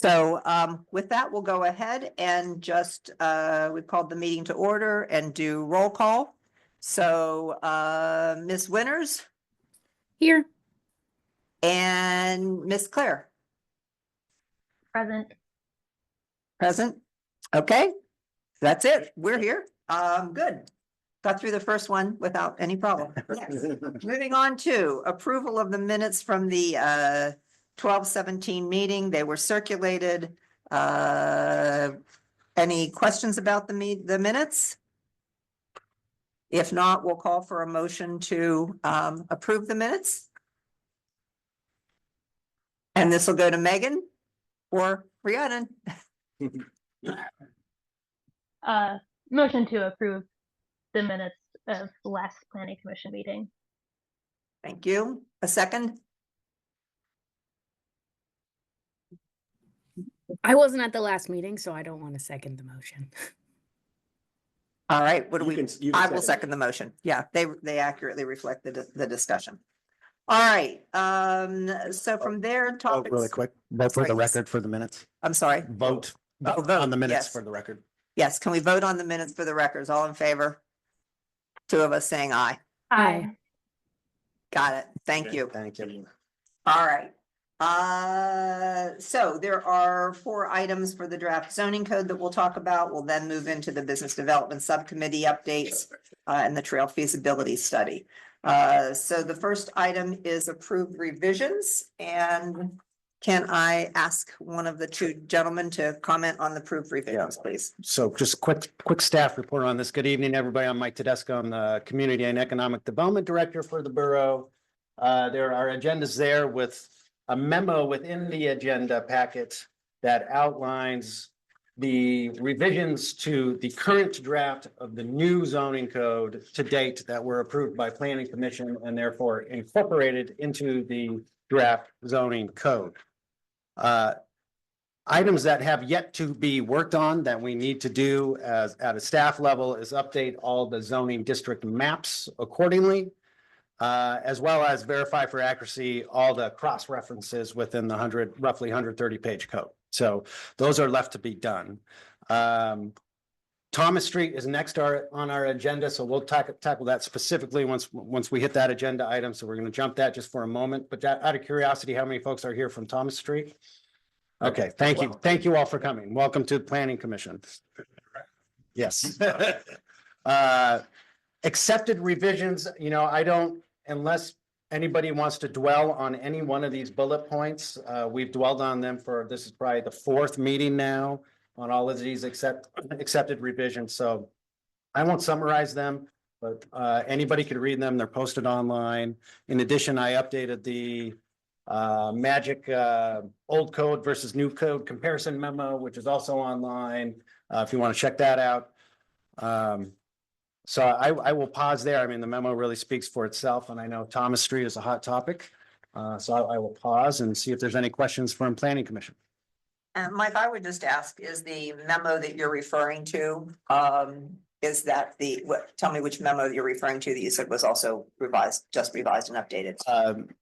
So with that, we'll go ahead and just we've called the meeting to order and do roll call. So Ms. Winters Here. and Miss Claire. Present. Present. Okay, that's it. We're here. Good. Got through the first one without any problem. Yes. Moving on to approval of the minutes from the 12/17 meeting. They were circulated. Any questions about the minutes? If not, we'll call for a motion to approve the minutes. And this will go to Megan or Rhiannon. Motion to approve the minutes of the last planning commission meeting. Thank you. A second? I wasn't at the last meeting, so I don't want to second the motion. All right, what do we, You can I will second the motion. Yeah, they accurately reflect the discussion. All right, so from there, Vote topics. really quick, vote for Sorry, the yes. record for the minutes. I'm sorry. Vote Oh, vote, on the minutes yes. for the record. Yes, can we vote on the minutes for the records? All in favor? Two of us saying aye. Aye. Got it. Thank you. Thank you. All right. So there are 4 items for the draft zoning code that we'll talk about. We'll then move into the business development subcommittee updates and the trail feasibility study. So the first item is approved revisions, and can I ask one of the 2 gentlemen to comment on the approved revisions, please? So just quick staff report on this. Good evening, everybody. I'm Mike Tedesco. I'm the Community and Economic Development Director for the borough. There are agendas there with a memo within the agenda packet that outlines the revisions to the current draft of the new zoning code to date that were approved by Planning Commission and therefore incorporated into the draft zoning code. Items that have yet to be worked on that we need to do at a staff level is update all the zoning district maps accordingly. As well as verify for accuracy all the cross references within the roughly 130 page code. So those are left to be done. Thomas Street is next on our agenda, so we'll tackle that specifically once we hit that agenda item. So we're going to jump that just for a moment. But out of curiosity, how many folks are here from Thomas Street? Okay, thank you. Thank you all for coming. Welcome to the Planning Commission. Yes. Accepted revisions, I don't, unless anybody wants to dwell on any one of these bullet points, we've dwelled on them for, this is probably the 4th meeting now on all of these accepted revisions. So I won't summarize them, but anybody could read them. They're posted online. In addition, I updated the magic old code versus new code comparison memo, which is also online, if you want to check that out. So I will pause there. I mean, the memo really speaks for itself, and I know Thomas Street is a hot topic. So I will pause and see if there's any questions from Planning Commission. And Mike, I would just ask, is the memo that you're referring to, is that tell me which memo you're referring to that you said was also just revised and updated?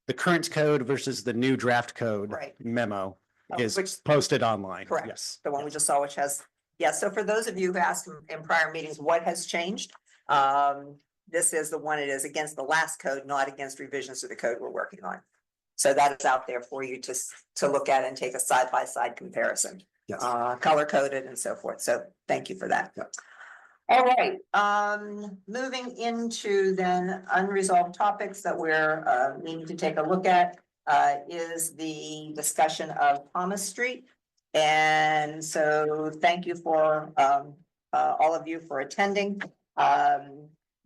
The current code versus the new draft code Right. memo Oh, is which- posted online. Correct. Yes. The one we just saw, which has, yeah, so for those of you who asked in prior meetings, what has changed? This is the one it is against the last code, not against revisions to the code we're working on. So that is out there for you to look at and take a side-by-side comparison. Yes. Color coded and so forth. So thank you for that. Yep. All right, moving into then unresolved topics that we're needing to take a look at is the discussion of Thomas Street. And so thank you for all of you for attending.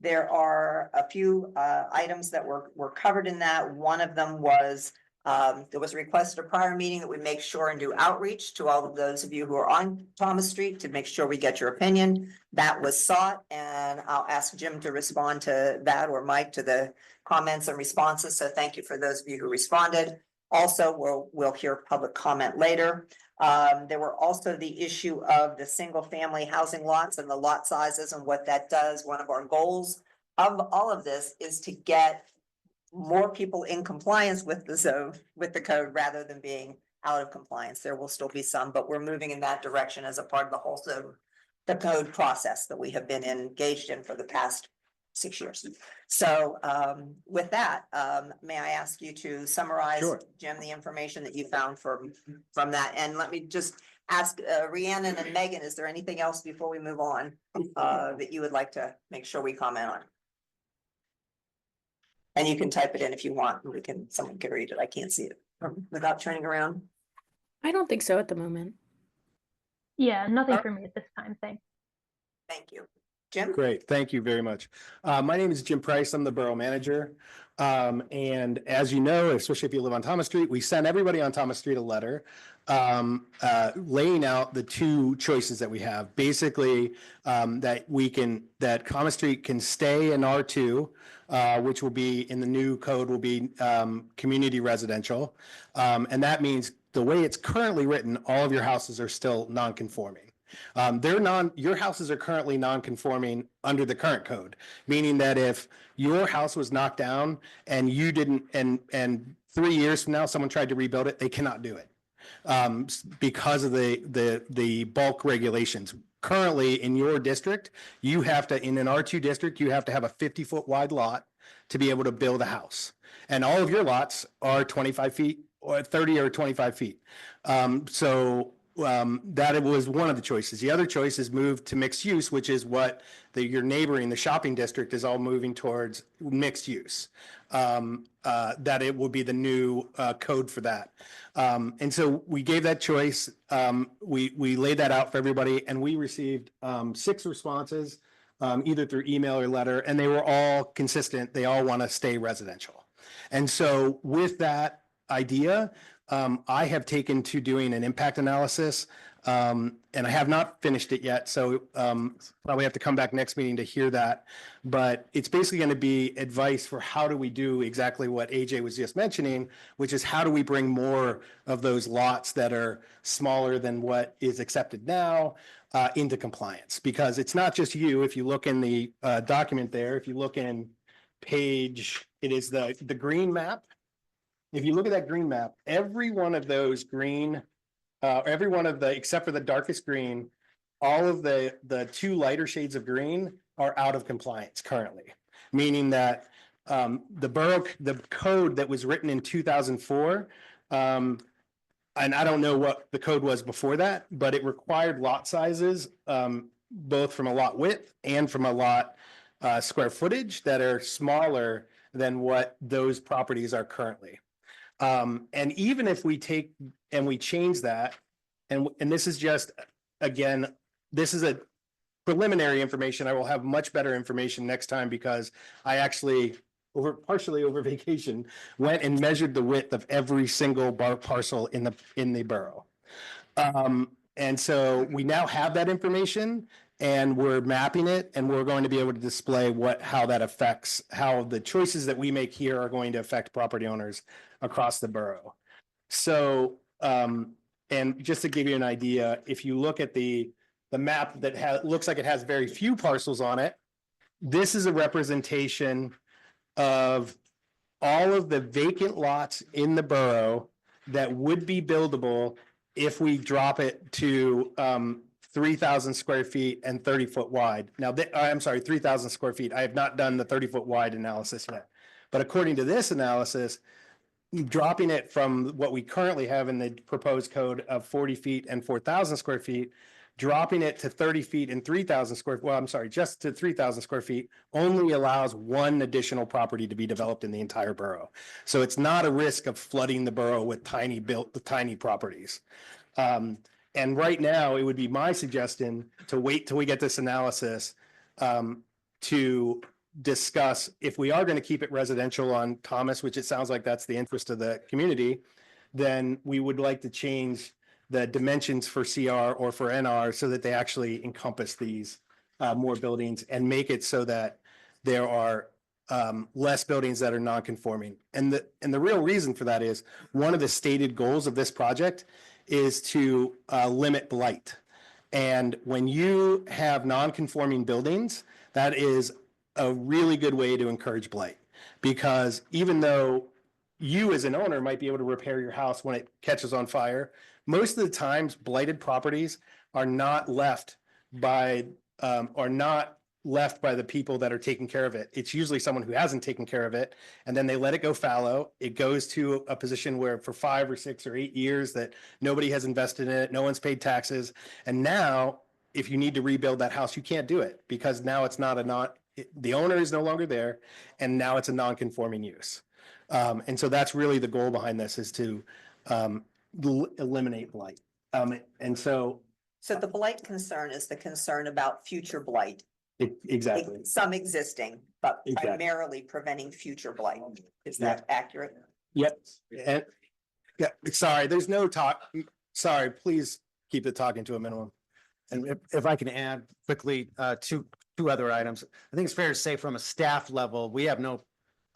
There are a few items that were covered in that. One of them was there was a request at a prior meeting that we make sure and do outreach to all of those of you who are on Thomas Street to make sure we get your opinion. That was sought, and I'll ask Jim to respond to that, or Mike, to the comments and responses. So thank you for those of you who responded. Also, we'll hear public comment later. There were also the issue of the single family housing lots and the lot sizes and what that does. One of our goals of all of this is to get more people in compliance with the code rather than being out of compliance. There will still be some, but we're moving in that direction as a part of the the code process that we have been engaged in for the past 6 years. So with that, may I ask you to summarize, Sure. Jim, the information that you found from that? And let me just ask Rhiannon and Megan, is there anything else before we move on that you would like to make sure we comment on? And you can type it in if you want. Someone can read it. I can't see it without turning around. I don't think so at the moment. Yeah, nothing for me at this time, thanks. Thank you. Jim? Great, thank you very much. My name is Jim Price, I'm the borough manager. And as you know, especially if you live on Thomas Street, we sent everybody on Thomas Street a letter laying out the two choices that we have. Basically, that Thomas Street can stay in R2, which will be in the new code will be community residential. And that means the way it's currently written, all of your houses are still non-conforming. Your houses are currently non-conforming under the current code, meaning that if your house was knocked down and you didn't, and 3 years from now, someone tried to rebuild it, they cannot do it. Because of the bulk regulations. Currently in your district, you have to, in an R2 district, you have to have a 50-foot wide lot to be able to build a house. And all of your lots are 25 feet or 30 or 25 feet. That was one of the choices. The other choice is move to mixed use, which is what your neighboring, the shopping district is all moving towards mixed use. That it will be the new code for that. And so we gave that choice. We laid that out for everybody and we received 6 responses, either through email or letter, and they were all consistent. They all want to stay residential. And so with that idea, I have taken to doing an impact analysis, and I have not finished it yet. So probably have to come back next meeting to hear that. But it's basically going to be advice for how do we do exactly what AJ was just mentioning, which is how do we bring more of those lots that are smaller than what is accepted now into compliance? Because it's not just you. If you look in the document there, if you look in page, it is the green map. If you look at that green map, every one of those green, every one of the, except for the darkest green, all of the 2 lighter shades of green are out of compliance currently. Meaning that the code that was written in 2004, and I don't know what the code was before that, but it required lot sizes, both from a lot width and from a lot square footage that are smaller than what those properties are currently. And even if we take and we change that, and this is just, again, this is a preliminary information. I will have much better information next time because I actually, partially over vacation, went and measured the width of every single parcel in the borough. And so we now have that information and we're mapping it and we're going to be able to display how that affects, how the choices that we make here are going to affect property owners across the borough. So, and just to give you an idea, if you look at the map that looks like it has very few parcels on it, this is a representation of all of the vacant lots in the borough that would be buildable if we drop it to 3,000 square feet and 30-foot wide. Now, I'm sorry, 3,000 square feet. I have not done the 30-foot wide analysis yet. But according to this analysis, dropping it from what we currently have in the proposed code of 40 feet and 4,000 square feet, dropping it to 30 feet and 3,000 square, well, I'm sorry, just to 3,000 square feet only allows one additional property to be developed in the entire borough. So it's not a risk of flooding the borough with tiny properties. And right now, it would be my suggestion to wait till we get this analysis to discuss if we are going to keep it residential on Thomas, which it sounds like that's the interest of the community, then we would like to change the dimensions for CR or for NR so that they actually encompass these more buildings and make it so that there are less buildings that are non-conforming. And the real reason for that is one of the stated goals of this project is to limit blight. And when you have non-conforming buildings, that is a really good way to encourage blight, because even though you as an owner might be able to repair your house when it catches on fire. Most of the times blighted properties are not left by, the people that are taking care of it. It's usually someone who hasn't taken care of it, and then they let it go fallow. It goes to a position where for 5 or 6 or 8 years that nobody has invested in it, no one's paid taxes. And now, if you need to rebuild that house, you can't do it because now it's not the owner is no longer there, and now it's a non-conforming use. And so that's really the goal behind this, is to eliminate blight. And so So the blight concern is the concern about future blight. exactly. Some existing, but Exactly. primarily preventing future blight. Is that accurate? Yep. And yeah, sorry, there's no talk. Sorry, please keep the talking to a minimum. And if I can add quickly, two other items. I think it's fair to say from a staff level, we have no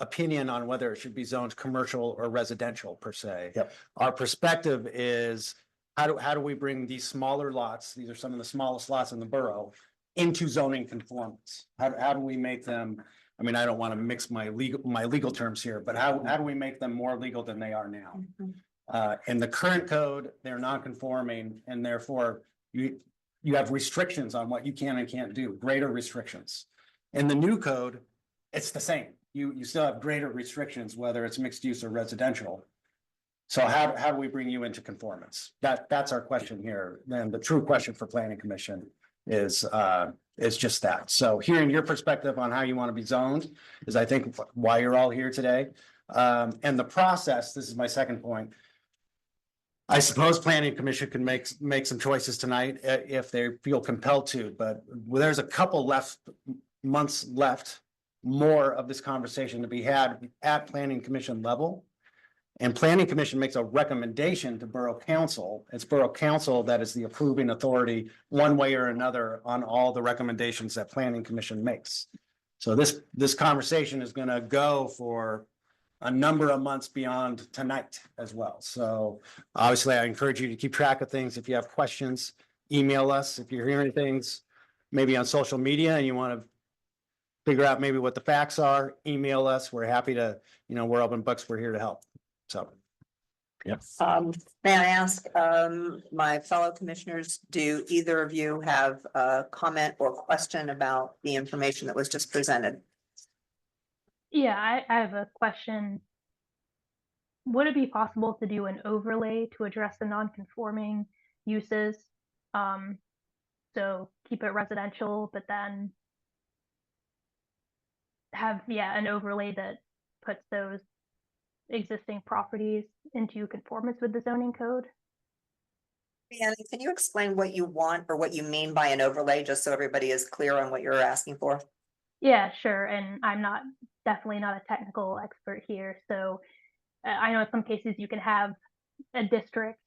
opinion on whether it should be zoned commercial or residential per se. Yep. Our perspective is, how do we bring these smaller lots, these are some of the smallest lots in the borough, into zoning conformance? How do we make them, I mean, I don't want to mix my legal terms here, but how do we make them more legal than they are now? In the current code, they're non-conforming, and therefore you have restrictions on what you can and can't do, greater restrictions. In the new code, it's the same. You still have greater restrictions, whether it's mixed use or residential. So how do we bring you into conformance? That's our question here. Then the true question for planning commission is just that. So hearing your perspective on how you want to be zoned is, I think, why you're all here today. And the process, this is my second point. I suppose planning commission can make some choices tonight if they feel compelled to, but there's a couple months left more of this conversation to be had at planning commission level. And planning commission makes a recommendation to borough council. It's borough council that is the approving authority one way or another on all the recommendations that planning commission makes. So this conversation is going to go for a number of months beyond tonight as well. So obviously I encourage you to keep track of things. If you have questions, email us. If you're hearing things maybe on social media and you want to figure out maybe what the facts are, email us. We're happy to, we're open books. We're here to help. So, yep. May I ask, my fellow commissioners, do either of you have a comment or question about the information that was just presented? Yeah, I have a question. Would it be possible to do an overlay to address the non-conforming uses? So keep it residential, but then have, an overlay that puts those existing properties into conformance with the zoning code? And can you explain what you want or what you mean by an overlay, just so everybody is clear on what you're asking for? Yeah, sure. And I'm definitely not a technical expert here. So I know in some cases you can have a district,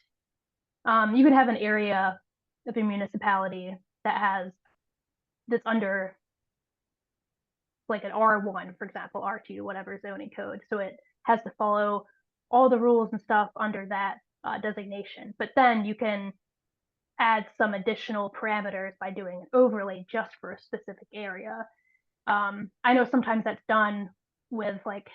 you could have an area of a municipality that's under like an R1, for example, R2, whatever zoning code. So it has to follow all the rules and stuff under that designation. But then you can add some additional parameters by doing an overlay just for a specific area. I know sometimes that's done with like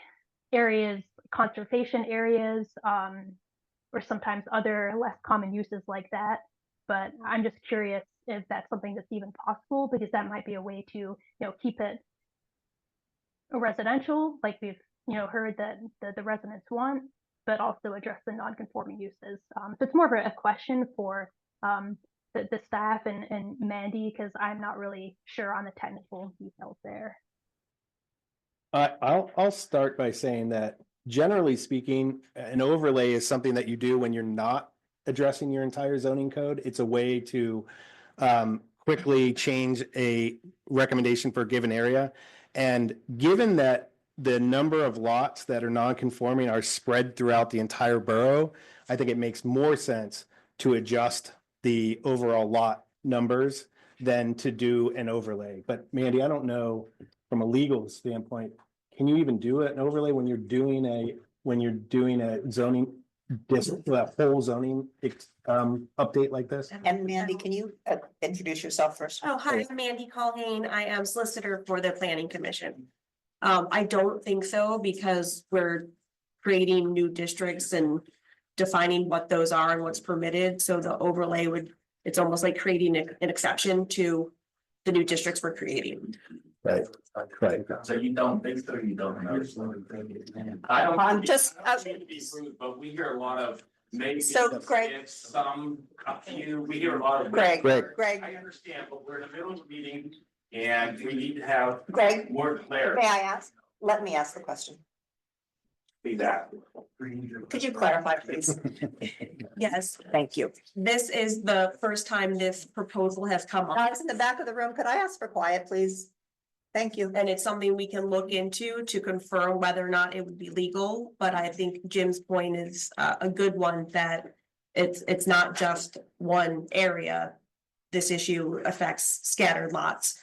areas, conservation areas, or sometimes other less common uses like that. But I'm just curious if that's something that's even possible, because that might be a way to, keep it residential, like we've, heard that the residents want, but also address the non-conforming uses. So it's more of a question for the staff and Mandy, because I'm not really sure on the technical details there. I'll start by saying that generally speaking, an overlay is something that you do when you're not addressing your entire zoning code. It's a way to quickly change a recommendation for a given area. And given that the number of lots that are non-conforming are spread throughout the entire borough, I think it makes more sense to adjust the overall lot numbers than to do an overlay. But Mandy, I don't know from a legal standpoint, can you even do an overlay when you're doing a zoning district, a whole zoning update like this? And Mandy, can you introduce yourself first? Oh, hi, I'm Mandy Colleen. I am solicitor for the planning commission. I don't think so, because we're creating new districts and defining what those are and what's permitted. So the overlay it's almost like creating an exception to the new districts we're creating. Right, right. So you don't think so, you don't know. I don't. I'm just- To be rude, but we hear a lot of maybe. So, Greg- if some, a few, we hear a lot of. Greg, Greg. Greg, I understand, but we're in the middle of a meeting and we need to have Greg, more clarity. may I ask? Let me ask the question. Exactly. Could you clarify, please? Yes, Thank you. this is the first time this proposal has come up. Guys in the back of the room, could I ask for quiet, please? Thank you. And it's something we can look into to confirm whether or not it would be legal, but I think Jim's point is a good one that it's not just one area. This issue affects scattered lots.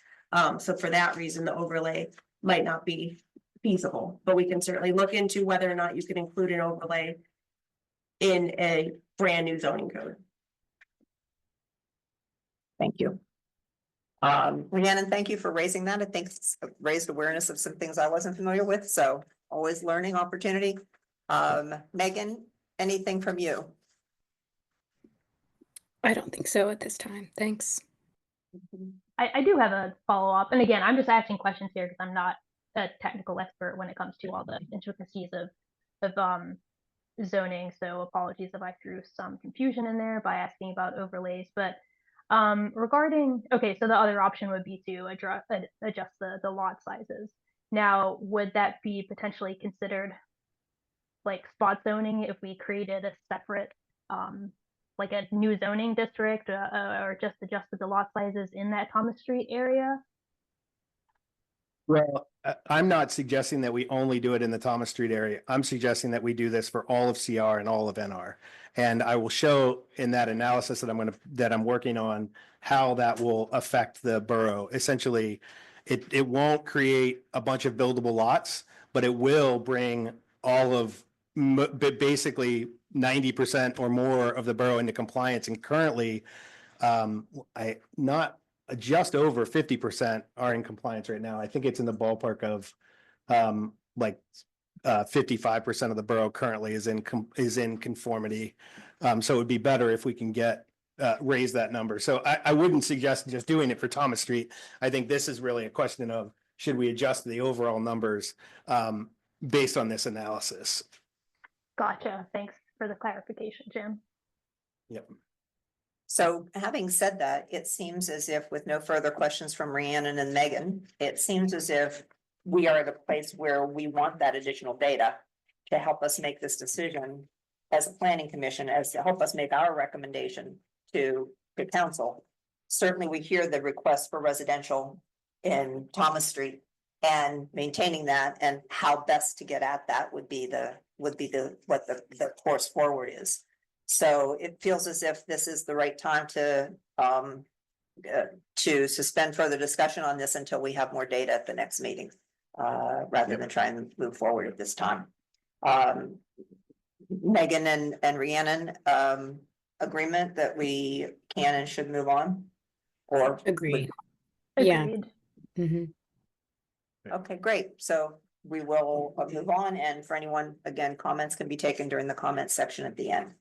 So for that reason, the overlay might not be feasible, but we can certainly look into whether or not you can include an overlay in a brand new zoning code. Thank you. Rhiannon, thank you for raising that. I think it's raised awareness of some things I wasn't familiar with, so always learning opportunity. Megan, anything from you? I don't think so at this time. Thanks. I do have a follow-up, and again, I'm just asking questions here because I'm not a technical expert when it comes to all the intricacies of zoning, so apologies if I threw some confusion in there by asking about overlays, but regarding, okay, so the other option would be to adjust the lot sizes. Now, would that be potentially considered like spot zoning if we created a separate like a new zoning district or just adjusted the lot sizes in that Thomas Street area? Well, I'm not suggesting that we only do it in the Thomas Street area. I'm suggesting that we do this for all of CR and all of NR. And I will show in that analysis that I'm working on how that will affect the borough. Essentially, it won't create a bunch of buildable lots, but it will bring all of basically 90% or more of the borough into compliance. And currently, just over 50% are in compliance right now. I think it's in the ballpark of 55% of the borough currently is in conformity. So it would be better if we can raise that number. So I wouldn't suggest just doing it for Thomas Street. I think this is really a question of should we adjust the overall numbers based on this analysis. Gotcha. Thanks for the clarification, Jim. Yep. So having said that, it seems as if with no further questions from Rhiannon and Megan, it seems as if we are at a place where we want that additional data to help us make this decision as a planning commission, as to help us make our recommendation to council. Certainly, we hear the request for residential in Thomas Street and maintaining that and how best to get at that would be what the course forward is. So it feels as if this is the right time to suspend further discussion on this until we have more data at the next meeting, rather than try and move forward at this time. Megan and Rhiannon, agreement that we can and should move on? Or Agreed. Yeah. Agreed. hmm Okay, great. So we will move on, and for anyone, again, comments can be taken during the comments section at the end.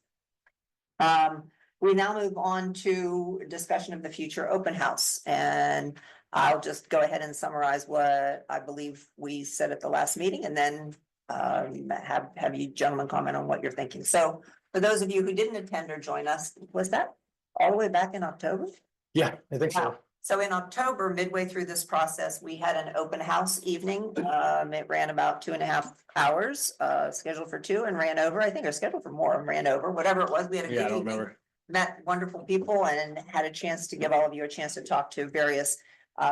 We now move on to discussion of the future open house, and I'll just go ahead and summarize what I believe we said at the last meeting, and then have you gentlemen comment on what you're thinking. So for those of you who didn't attend or join us, was that all the way back in October? Yeah, I think so. Wow. So in October, midway through this process, we had an open house evening. It ran about 2.5 hours, scheduled for 2 and ran over. I think it was scheduled for more and ran over, whatever it was. We had a Yeah, I good don't evening, remember. met wonderful people and had a chance to give all of you a chance to talk to various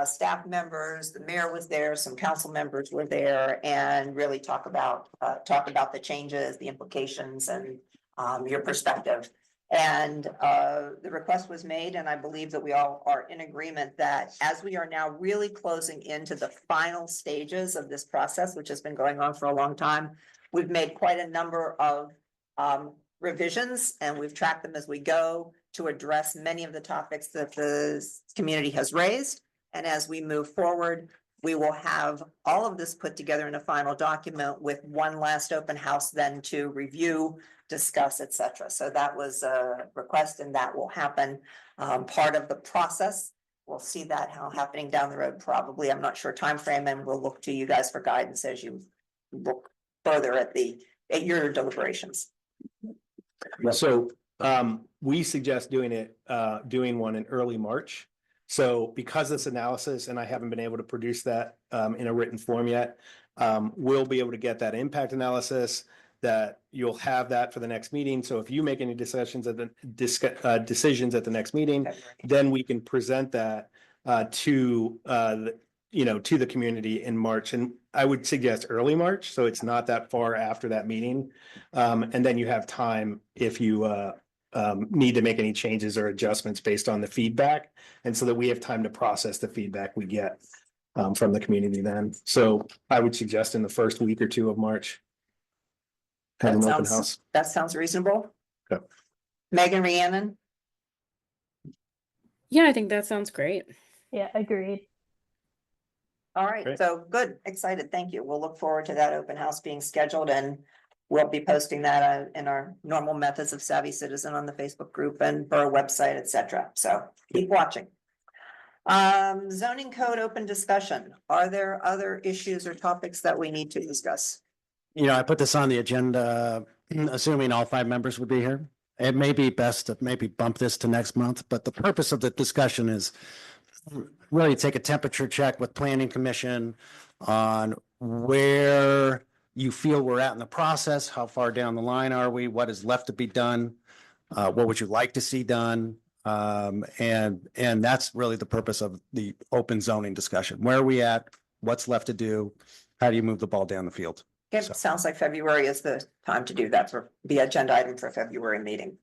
staff members. The mayor was there, some council members were there, and really talk about the changes, the implications, and your perspective. And the request was made, and I believe that we all are in agreement that as we are now really closing into the final stages of this process, which has been going on for a long time, we've made quite a number of revisions, and we've tracked them as we go to address many of the topics that the community has raised. And as we move forward, we will have all of this put together in a final document with one last open house then to review, discuss, etc. So that was a request and that will happen, part of the process. We'll see that happening down the road, probably. I'm not sure time frame, and we'll look to you guys for guidance as you look further at your deliberations. So we suggest doing one in early March. So because this analysis, and I haven't been able to produce that in a written form yet, we'll be able to get that impact analysis, that you'll have that for the next meeting. So if you make any decisions at the decisions at the next meeting, then we can present that to to the community in March. And I would suggest early March, so it's not that far after that meeting. And then you have time if you need to make any changes or adjustments based on the feedback, and so that we have time to process the feedback we get from the community then. So I would suggest in the first week or two of March. Have an open house. That sounds reasonable. Okay. Megan, Rhiannon? Yeah, I think that sounds great. Yeah, agreed. All right, Great. so good, excited, thank you. We'll look forward to that open house being scheduled, and we'll be posting that in our normal methods of Savvy Citizen on the Facebook group and Borough website, etc. So keep watching. Zoning code open discussion. Are there other issues or topics that we need to discuss? I put this on the agenda, assuming all 5 members would be here. It may be best to maybe bump this to next month, but the purpose of the discussion is really take a temperature check with Planning Commission on where you feel we're at in the process, how far down the line are we, what is left to be done, what would you like to see done? And that's really the purpose of the open zoning discussion. Where are we at? What's left to do? How do you move the ball down the field? It So- sounds like February is the time to do that for the agenda item for February meeting.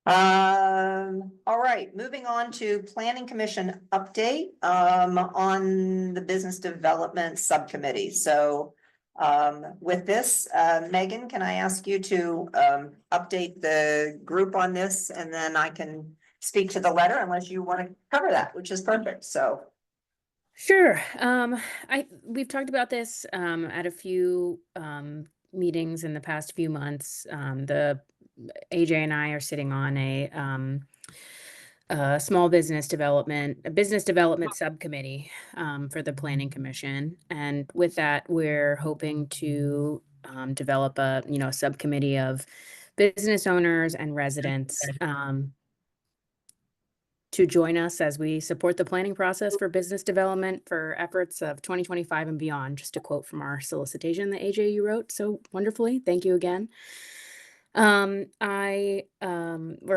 All right, moving on to Planning Commission update on the Business Development Subcommittee. So with this, Megan, can I ask you to update the group on this, and then I can speak to the letter unless you want to cover that, which is perfect. So Sure. We've talked about this at a few meetings in the past few months. The AJ and I are sitting on a business development subcommittee for the Planning Commission, and with that, we're hoping to develop a subcommittee of business owners and residents to join us as we support the planning process for business development for efforts of 2025 and beyond. Just a quote from our solicitation that AJ you wrote so wonderfully. Thank you again. We're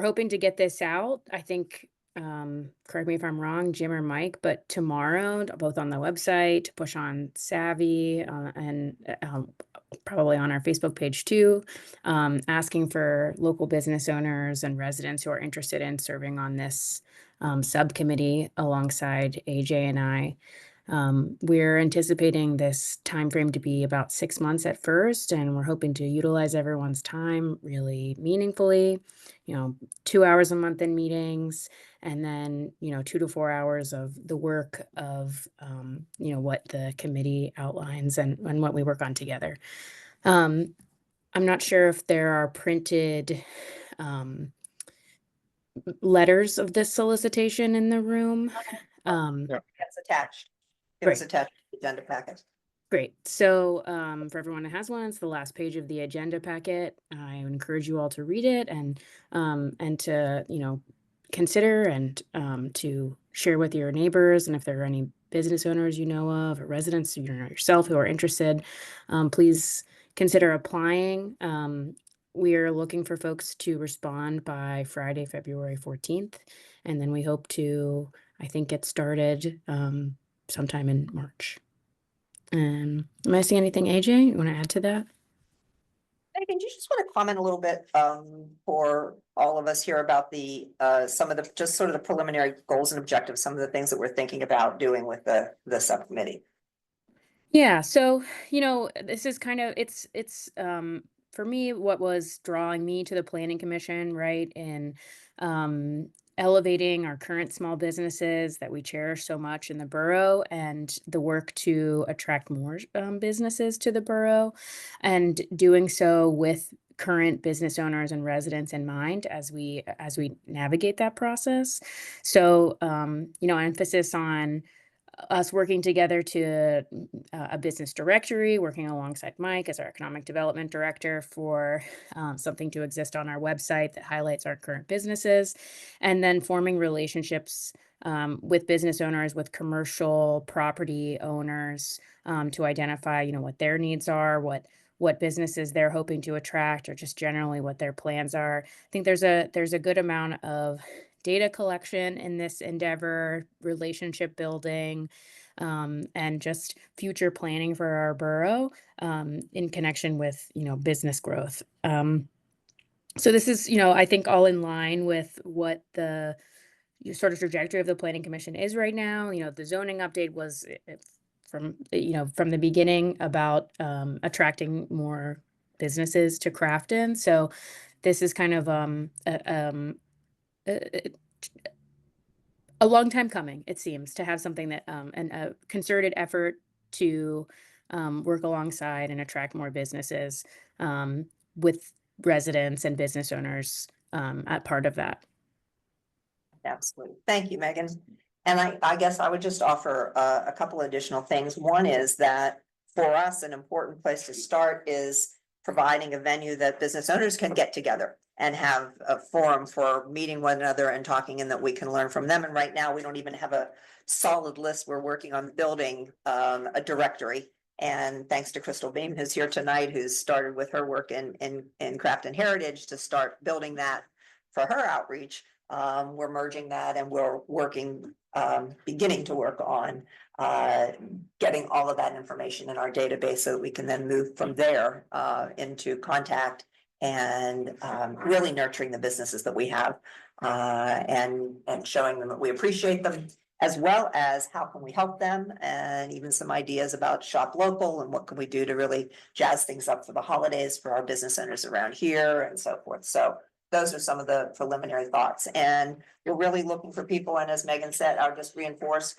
hoping to get this out, I think, correct me if I'm wrong, Jim or Mike, but tomorrow, both on the website, to push on Savvy and probably on our Facebook page too, asking for local business owners and residents who are interested in serving on this subcommittee alongside AJ and I. We're anticipating this timeframe to be about 6 months at first, and we're hoping to utilize everyone's time really meaningfully, 2 hours a month in meetings, and then, 2 to 4 hours of the work of, what the committee outlines and what we work on together. I'm not sure if there are printed letters of this solicitation in the room. that's attached. It was Right. attached to the agenda packet. Great. So for everyone that has one, it's the last page of the agenda packet. I encourage you all to read it and to consider and to share with your neighbors. And if there are any business owners you know of or residents yourself who are interested, please consider applying. We are looking for folks to respond by Friday, February 14th, and then we hope to, I think, get started sometime in March. Am I missing anything, AJ? You want to add to that? Megan, do you just want to comment a little bit for all of us here about the some of the just sort of the preliminary goals and objectives, some of the things that we're thinking about doing with the subcommittee? Yeah, so this is kind of it's for me what was drawing me to the Planning Commission, right? And elevating our current small businesses that we cherish so much in the borough, and the work to attract more businesses to the borough, and doing so with current business owners and residents in mind as we navigate that process. So, emphasis on us working together to a business directory, working alongside Mike as our economic development director for something to exist on our website that highlights our current businesses, and then forming relationships with business owners, with commercial property owners, to identify, what their needs are, what businesses they're hoping to attract, or just generally what their plans are. I think there's a good amount of data collection in this endeavor, relationship building, and just future planning for our borough, in connection with, business growth. So this is, I think all in line with what the sort of trajectory of the planning commission is right now. The zoning update was from the beginning about attracting more businesses to Crafton. So this is kind of a long time coming, it seems, to have something that and a concerted effort to work alongside and attract more businesses, with residents and business owners at part of that. Absolutely. Thank you, Megan. And I guess I would just offer a couple additional things. One is that for us, an important place to start is providing a venue that business owners can get together and have a forum for meeting one another and talking, and that we can learn from them. And right now, we don't even have a solid list. We're working on building a directory. And thanks to Crystal Beam, who's here tonight, who's started with her work in Crafton Heritage to start building that for her outreach. We're merging that, and we're working, beginning to work on getting all of that information in our database so that we can then move from there into contact and really nurturing the businesses that we have, and showing them that we appreciate them, as well as how can we help them, and even some ideas about shop local and what can we do to really jazz things up for the holidays for our business owners around here and so forth. So those are some of the preliminary thoughts, and we're really looking for people. And as Megan said, I'll just reinforce,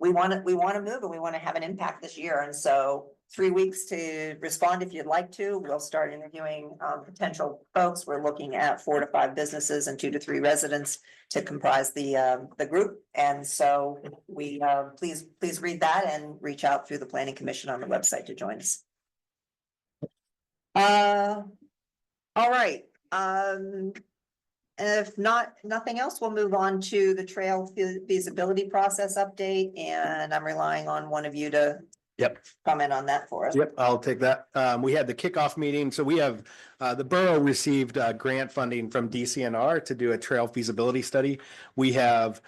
we want to move, and we want to have an impact this year. And so 3 weeks to respond if you'd like to. We'll start interviewing potential folks. We're looking at 4 to 5 businesses and 2 to 3 residents to comprise the group. And so we please read that and reach out through the Planning Commission on the website to join us. All right. If nothing else, we'll move on to the trail feasibility process update, and I'm relying on one of you to comment on that for us. Yep, I'll take that. We had the kickoff meeting. So we have, the borough received grant funding from DCNR to do a trail feasibility study. We have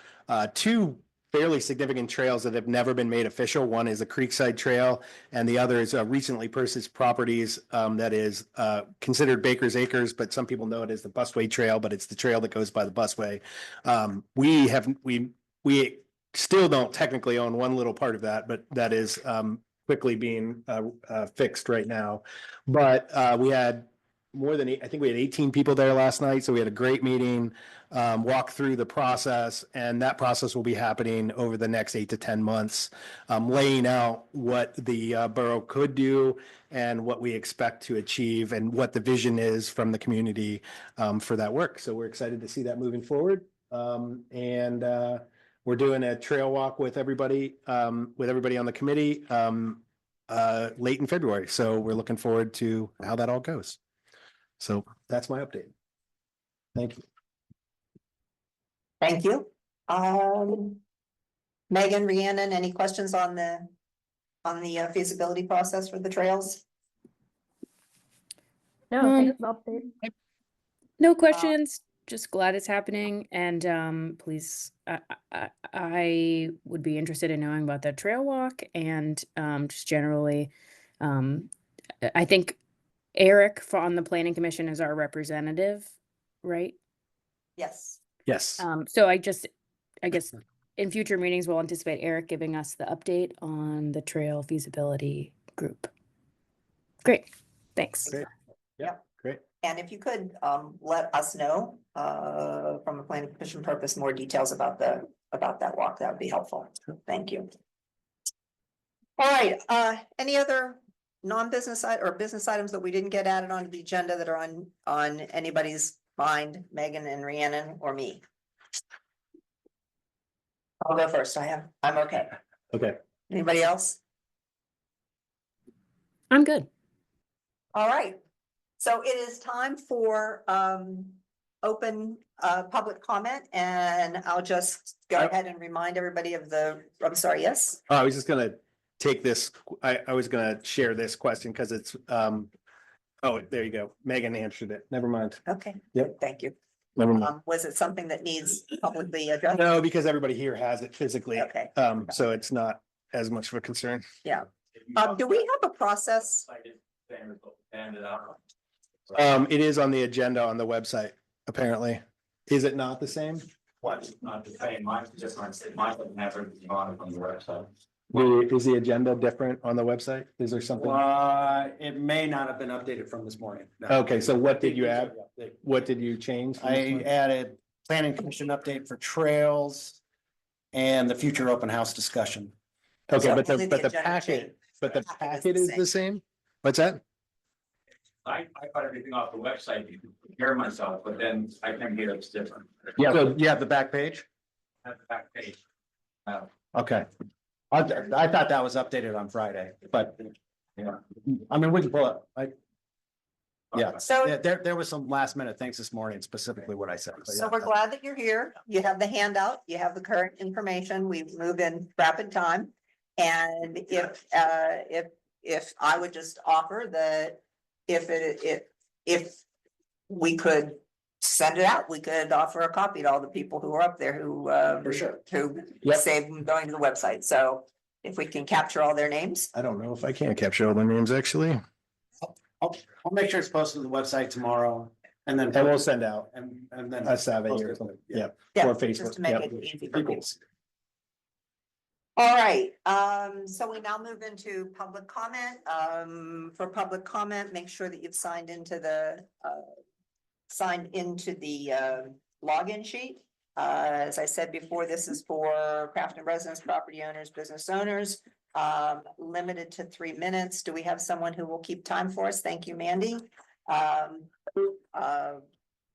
2 fairly significant trails that have never been made official. One is a Creekside Trail, and the other is recently purchased properties that is considered Baker's Acres, but some people know it as the Busway Trail, but it's the trail that goes by the busway. We still don't technically own one little part of that, but that is quickly being fixed right now. But we had I think we had 18 people there last night, so we had a great meeting, walk through the process, and that process will be happening over the next 8 to 10 months, laying out what the borough could do and what we expect to achieve and what the vision is from the community for that work. So we're excited to see that moving forward. And we're doing a trail walk with everybody on the committee late in February. So we're looking forward to how that all goes. So that's my update. Thank you. Thank you. Megan, Rhiannon, any questions on the feasibility process for the trails? No, thanks for the update. No questions. Just glad it's happening, and please, I would be interested in knowing about the trail walk, and just generally, I think Eric on the Planning Commission is our representative, right? Yes. Yes. So I guess in future meetings, we'll anticipate Eric giving us the update on the trail feasibility group. Great, thanks. Great. Yeah, great. And if you could, let us know, from a planning commission purpose, more details about that walk, that would be helpful. Thank you. All right, any other non-business or business items that we didn't get added onto the agenda that are on anybody's mind, Megan and Rhiannon or me? I'll go first. I'm okay. Okay. Anybody else? I'm good. All right, so it is time for open public comment, and I'll just go ahead and remind everybody of I'm sorry, yes? I was just gonna take this, I was gonna share this question because it's, oh, there you go. Megan answered it. Never mind. Okay. Yep. Thank you. Never mind. Was it something that needs publicly addressed? No, because everybody here has it physically. Okay. So it's not as much of a concern. Yeah. Do we have a process? It is on the agenda on the website, apparently. Is it not the same? What's not the same, mine's different, mine doesn't have everything on it on the website. Is the agenda different on the website? Is there something? It may not have been updated from this morning. No. Okay, so what did you add? What did you change? I added planning commission update for trails and the future open house discussion. Okay, So but only the agenda change. packet, but the Packet packet is the same? What's that? I got everything off the website to compare myself, but then I can hear it's different. Yeah. So you have the back page? At the back page. Okay. I thought that was updated on Friday, but Yeah. I mean, we can pull it. Yeah, So, there was some last minute things this morning, specifically what I said. but so yeah. we're glad that you're here. You have the handout, you have the current information. We move in rapid time. And if I would just offer that if we could send it out, we could offer a copy to all the people who are up there who For sure. who Yep. save them going to the website. So if we can capture all their names. I don't know if I can capture all the names, actually. I'll make sure it's posted to the website tomorrow and then. And we'll send out And then. a survey post or it. something. Yeah. Yeah. Or Yeah, just Facebook. to make Yep. it easy for people. All right, so we now move into public comment. For public comment, make sure that you've signed into the login sheet. As I said before, this is for Crafton residents, property owners, business owners, limited to 3 minutes. Do we have someone who will keep time for us? Thank you, Mandy.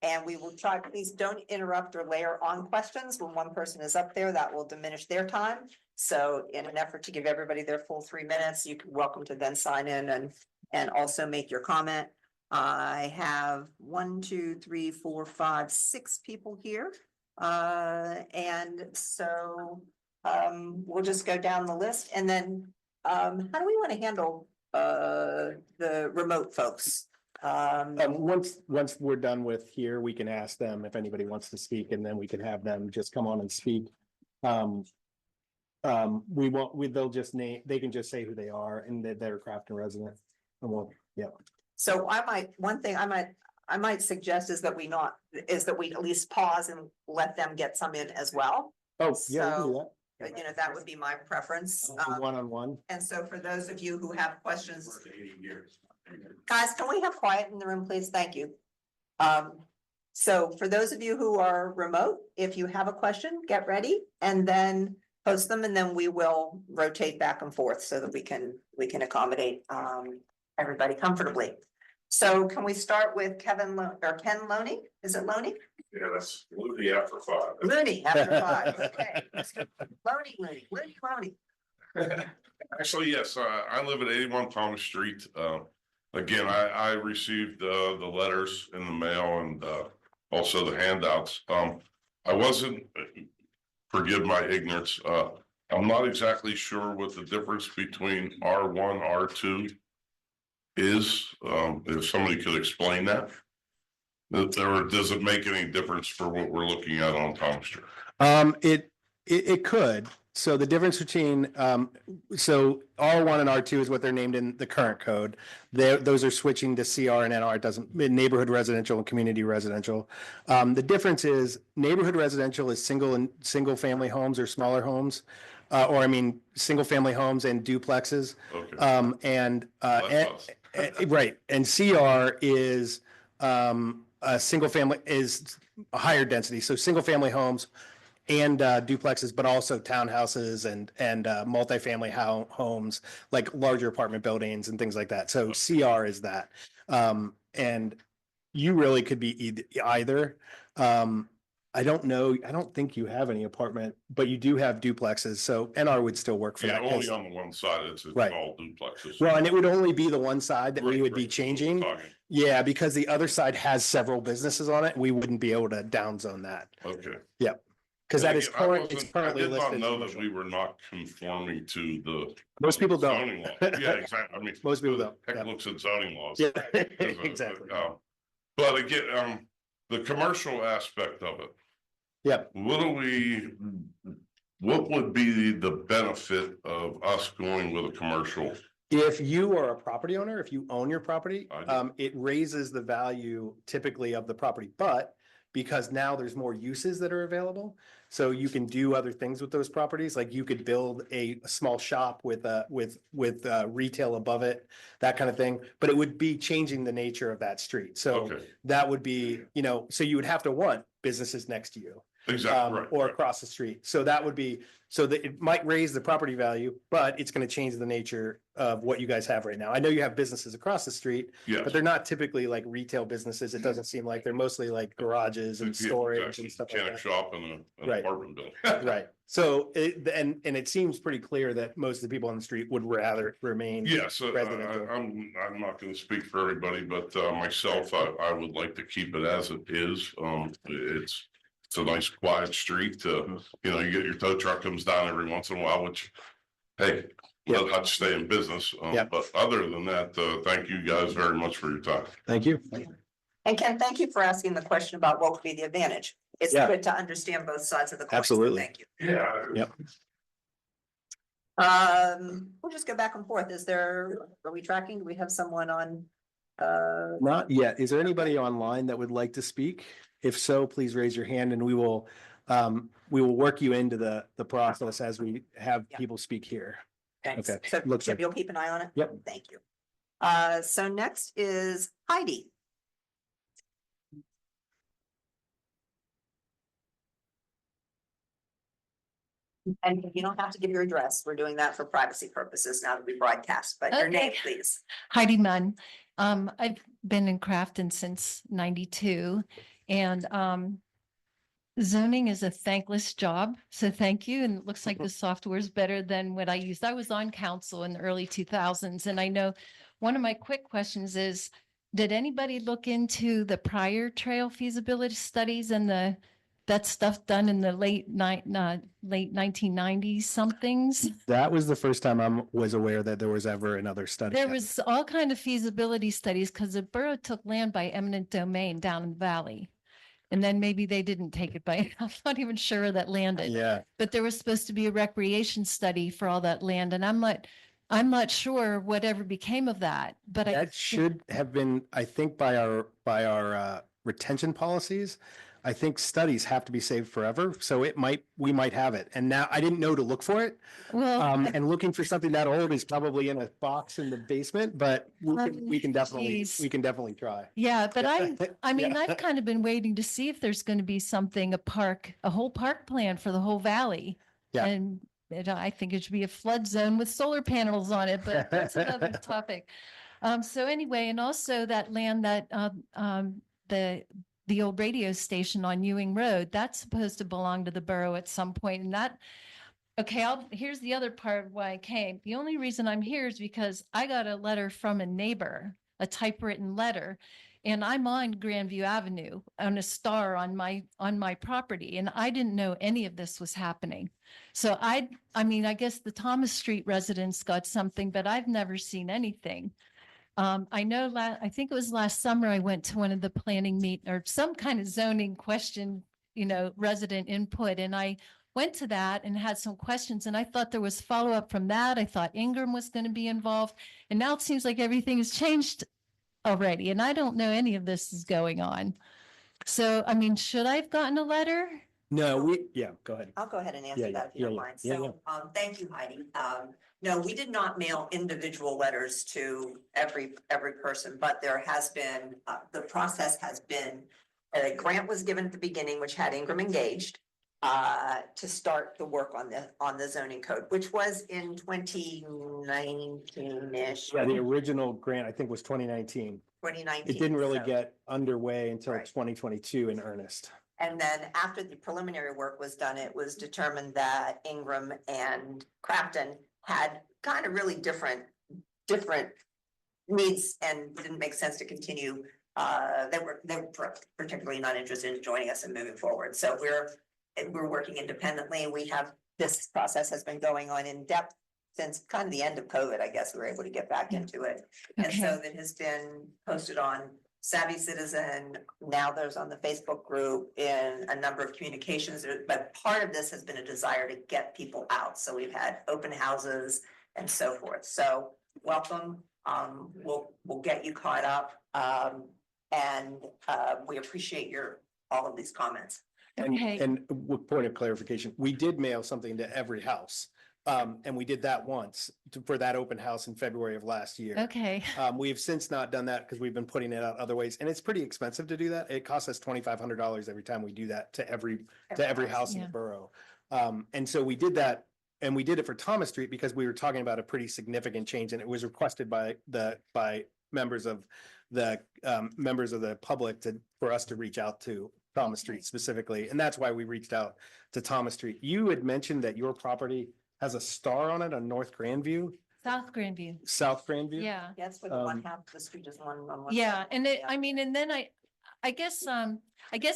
And we will try, please don't interrupt or layer on questions when one person is up there. That will diminish their time. So in an effort to give everybody their full 3 minutes, you're welcome to then sign in and also make your comment. I have 1, 2, 3, 4, 5, 6 people here. And so we'll just go down the list and then how do we want to handle the remote folks? Once we're done with here, we can ask them if anybody wants to speak and then we can have them just come on and speak. They'll just they can just say who they are and that they're a Crafton resident. And we'll, yeah. So one thing I might suggest is that we at least pause and let them get some in as well. Oh, yeah, we can do So, you know, that would be my preference. that. One-on-one. And so for those of you who have questions, guys, can we have quiet in the room, please? Thank you. So for those of you who are remote, if you have a question, get ready and then post them and then we will rotate back and forth so that we can accommodate everybody comfortably. So can we start with Ken Loney? Is it Loney? Yeah, that's Looney after 5. Looney after 5, okay. Mr. Loney. Actually, yes, I live at 81 Thomas Street. Again, I received the letters in the mail and also the handouts. I wasn't, forgive my ignorance, I'm not exactly sure what the difference between R1, R2 is. If somebody could explain that. Or does it make any difference for what we're looking at on Thomas Street? It could. So the difference between, so R1 and R2 is what they're named in the current code. Those are switching to CR and NR. It doesn't, neighborhood residential and community residential. The difference is neighborhood residential is single family homes or smaller homes. Single family homes and duplexes. Okay. And That's us. right. And CR is a single family is a higher density. So single family homes and duplexes, but also townhouses and multifamily homes, like larger apartment buildings and things like that. So CR is that. And you really could be either. I don't know. I don't think you have any apartment, but you do have duplexes. So NR would still work for Yeah, that. only on the one side, it's Right. all duplexes. Well, and it would only be the one side that we Right, would be right, that's what we're changing. talking. Yeah, because the other side has several businesses on it. We wouldn't be able to downzone that. Okay. Because that is Again, I current, it's wasn't- currently I did not listed. as know that commercial. we were not conforming to the. Most people don't. zoning law. Yeah, exactly. I mean. Most people who the don't, Heck yeah. looks at zoning laws. Yeah, As a- exactly. But again, the commercial aspect of it, Yeah, what would be the benefit of us going with a commercial? if you are a property owner, if you own your property, I do. it raises the value typically of the property, but because now there's more uses that are available, so you can do other things with those properties, like you could build a small shop with retail above it, that kind of thing, but it would be changing the nature of that street. So Okay, that would be, so you would have to want businesses next to you. exactly, right. Or right. across the street. So that would be, so that it might raise the property value, but it's going to change the nature of what you guys have right now. I know you have businesses across the street, Yes. but they're not typically like retail businesses. It doesn't seem like they're mostly like garages and Yeah, storage exactly. and stuff like Mechanic that. shop in an Right. apartment building. Right. So and it seems pretty clear that most of the people on the street would rather remain. Yes, Residential. I'm not gonna speak for everybody, but myself, I would like to keep it as it is. It's a nice quiet street. You get your tow truck comes down every once in a while, which, hey, let us stay in business. Yep. But other than that, thank you guys very much for your time. Thank you. And Ken, thank you for asking the question about what would be the advantage. It's Yeah. good to understand both sides of the coin. Absolutely. Thank you. Yeah. Yep. We'll just go back and forth. Are we tracking? Do we have someone on? Not yet. Is there anybody online that would like to speak? If so, please raise your hand and we will work you into the process as we have Yeah. people speak here. Thanks. Okay, So looks Jim, like- you'll keep an eye on it? Yep. Thank you. So next is Heidi. And you don't have to give your address. We're doing that for privacy purposes now that we broadcast, but your name, Okay. please. Heidi Munn. I've been in Crafton since 92 and zoning is a thankless job. So thank you. And it looks like the software is better than what I used. I was on council in the early 2000s. And I know one of my quick questions is, did anybody look into the prior trail feasibility studies and that stuff done in the late 1990s somethings? That was the first time I was aware that there was ever another study. There was all kind of feasibility studies because the borough took land by eminent domain down in the valley. And then maybe they didn't take it by, I'm not even sure where that landed, Yeah, but there was supposed to be a recreation study for all that land. And I'm not sure whatever became of that, but that should have been, I think by our retention policies, I think studies have to be saved forever. So we might have it. And now I didn't know to look for it. well, And looking for something that old is probably in a box in the basement, but we can geez. definitely try. yeah, but I mean, Yeah. I've kind of been waiting to see if there's going to be something, a whole park plan for the whole valley. Yeah. And I think it should be a flood zone with solar panels on it, but that's another topic. So anyway, and also that land that, the old radio station on Ewing Road, that's supposed to belong to the borough at some point. And that, okay, here's the other part of why I came. The only reason I'm here is because I got a letter from a neighbor, a typewritten letter, and I'm on Grandview Avenue on a star on my property. And I didn't know any of this was happening. So I mean, I guess the Thomas Street residents got something, but I've never seen anything. I know I think it was last summer, I went to one of the planning or some kind of zoning question, resident input. And I went to that and had some questions and I thought there was follow-up from that. I thought Ingram was going to be involved. And now it seems like everything has changed already. And I don't know any of this is going on. So, I mean, should I have gotten a letter? No, go ahead. I'll go ahead and Yeah, answer yeah, that if you don't yeah, mind. yeah, So, thank you, Heidi. No, we did not mail individual letters to every person, but there has been, the process has been, a grant was given at the beginning, which had Ingram engaged, to start the work on the zoning code, which was in 2019-ish. Yeah, the original grant, I think, was 2019. 2019. It didn't really so- get underway until Right. 2022 in earnest. And then after the preliminary work was done, it was determined that Ingram and Crafton had kind of really different needs and didn't make sense to continue. They were particularly not interested in joining us and moving forward. So we're working independently. We have, this process has been going on in depth since kind of the end of COVID, I guess we were able to get back into it. And so Okay. that has been posted on Savvy Citizen, now there's on the Facebook group in a number of communications, but part of this has been a desire to get people out. So we've had open houses and so forth. So welcome, we'll get you caught up. And we appreciate all of these comments. Okay. And with point of clarification, we did mail something to every house. And we did that once for that open house in February of last year. Okay. We have since not done that because we've been putting it out other ways, and it's pretty expensive to do that. It costs us $2,500 every time we do that to every house in the Yeah. borough. And so we did that, and we did it for Thomas Street because we were talking about a pretty significant change, and it was requested by members of the public for us to reach out to Thomas Street specifically, and that's why we reached out to Thomas Street. You had mentioned that your property has a star on it on North Grandview, South Grandview. South Grandview. Yeah. Yes, for the one Um, half of the street is one on one. Yeah. side. And Yeah. I mean, and then I guess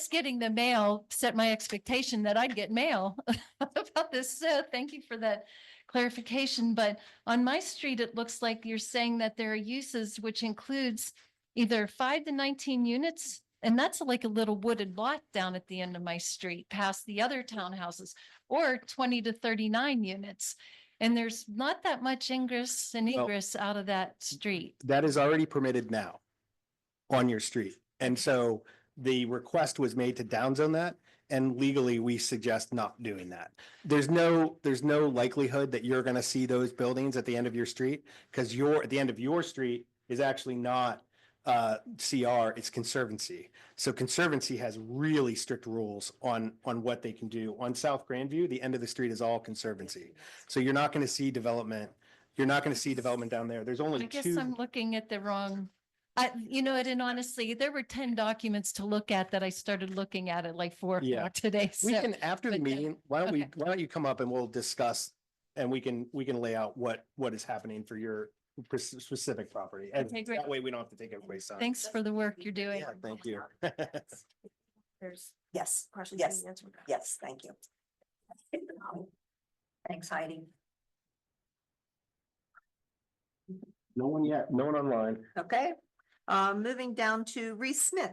getting the mail set my expectation that I'd get mail about this. So thank you for that clarification. But on my street, it looks like you're saying that there are uses which includes either 5 to 19 units. And that's like a little wooded lot down at the end of my street, past the other townhouses, or 20 to 39 units. And there's not that much ingress and Well- egress out of that street. That is already permitted now on your street. And so the request was made to downzone that, and legally we suggest not doing that. There's no likelihood that you're gonna see those buildings at the end of your street, because at the end of your street is actually not CR, it's Conservancy. So Conservancy has really strict rules on what they can do. On South Grandview, the end of the street is all Conservancy. So you're not gonna see development. You're not gonna see development down there. There's only I guess two. I'm looking at the wrong, and honestly, there were 10 documents to look at that I started looking at at like 4 Yeah. o'clock today. We So can, after the but, meeting, okay. why don't you come up and we'll discuss, and we can lay out what is happening for your specific property. And Okay, great. that way we don't have to take everybody's time. Thanks for the work you're doing. Yeah, thank you. There's Yes, questions. yes, being answered. yes, thank you. Thanks, Heidi. No one yet, no one online. Okay, moving down to Reese Smith.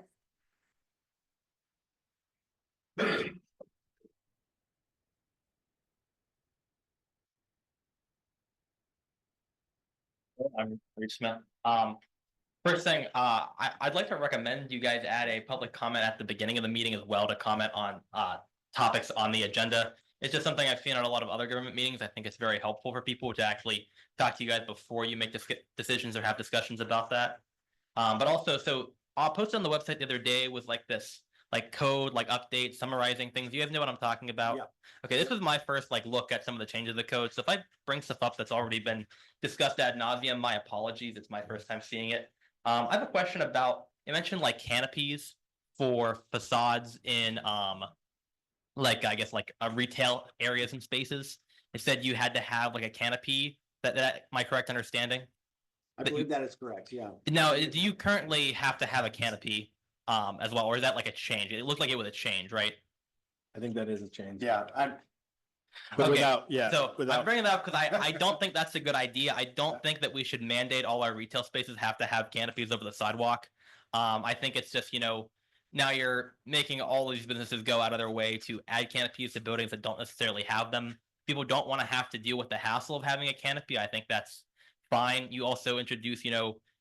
I'm Reed Smith. First thing, I'd like to recommend you guys add a public comment at the beginning of the meeting as well to comment on topics on the agenda. It's just something I've seen on a lot of other government meetings. I think it's very helpful for people to actually talk to you guys before you make decisions or have discussions about that. But also, so I'll post on the website the other day with like this code, update, summarizing things. You guys know what I'm talking about? Yeah. Okay, this was my first look at some of the changes of the code. So if I bring stuff up that's already been discussed ad nauseum, my apologies. It's my first time seeing it. I have a question about, you mentioned canopies for facades in retail areas and spaces. It said you had to have a canopy. That my correct understanding? I But believe that is correct, yeah. Now, do you currently have to have a canopy as well, or is that a change? It looked like it was a change, right? I think that is a change. Yeah, But Okay, without, yeah. So I'm without, bringing it up because I don't think that's a good idea. I don't think that we should mandate all our retail spaces have to have canopies over the sidewalk. I think it's just, now you're making all these businesses go out of their way to add canopies to buildings that don't necessarily have them. People don't want to have to deal with the hassle of having a canopy. I think that's fine. You also introduce,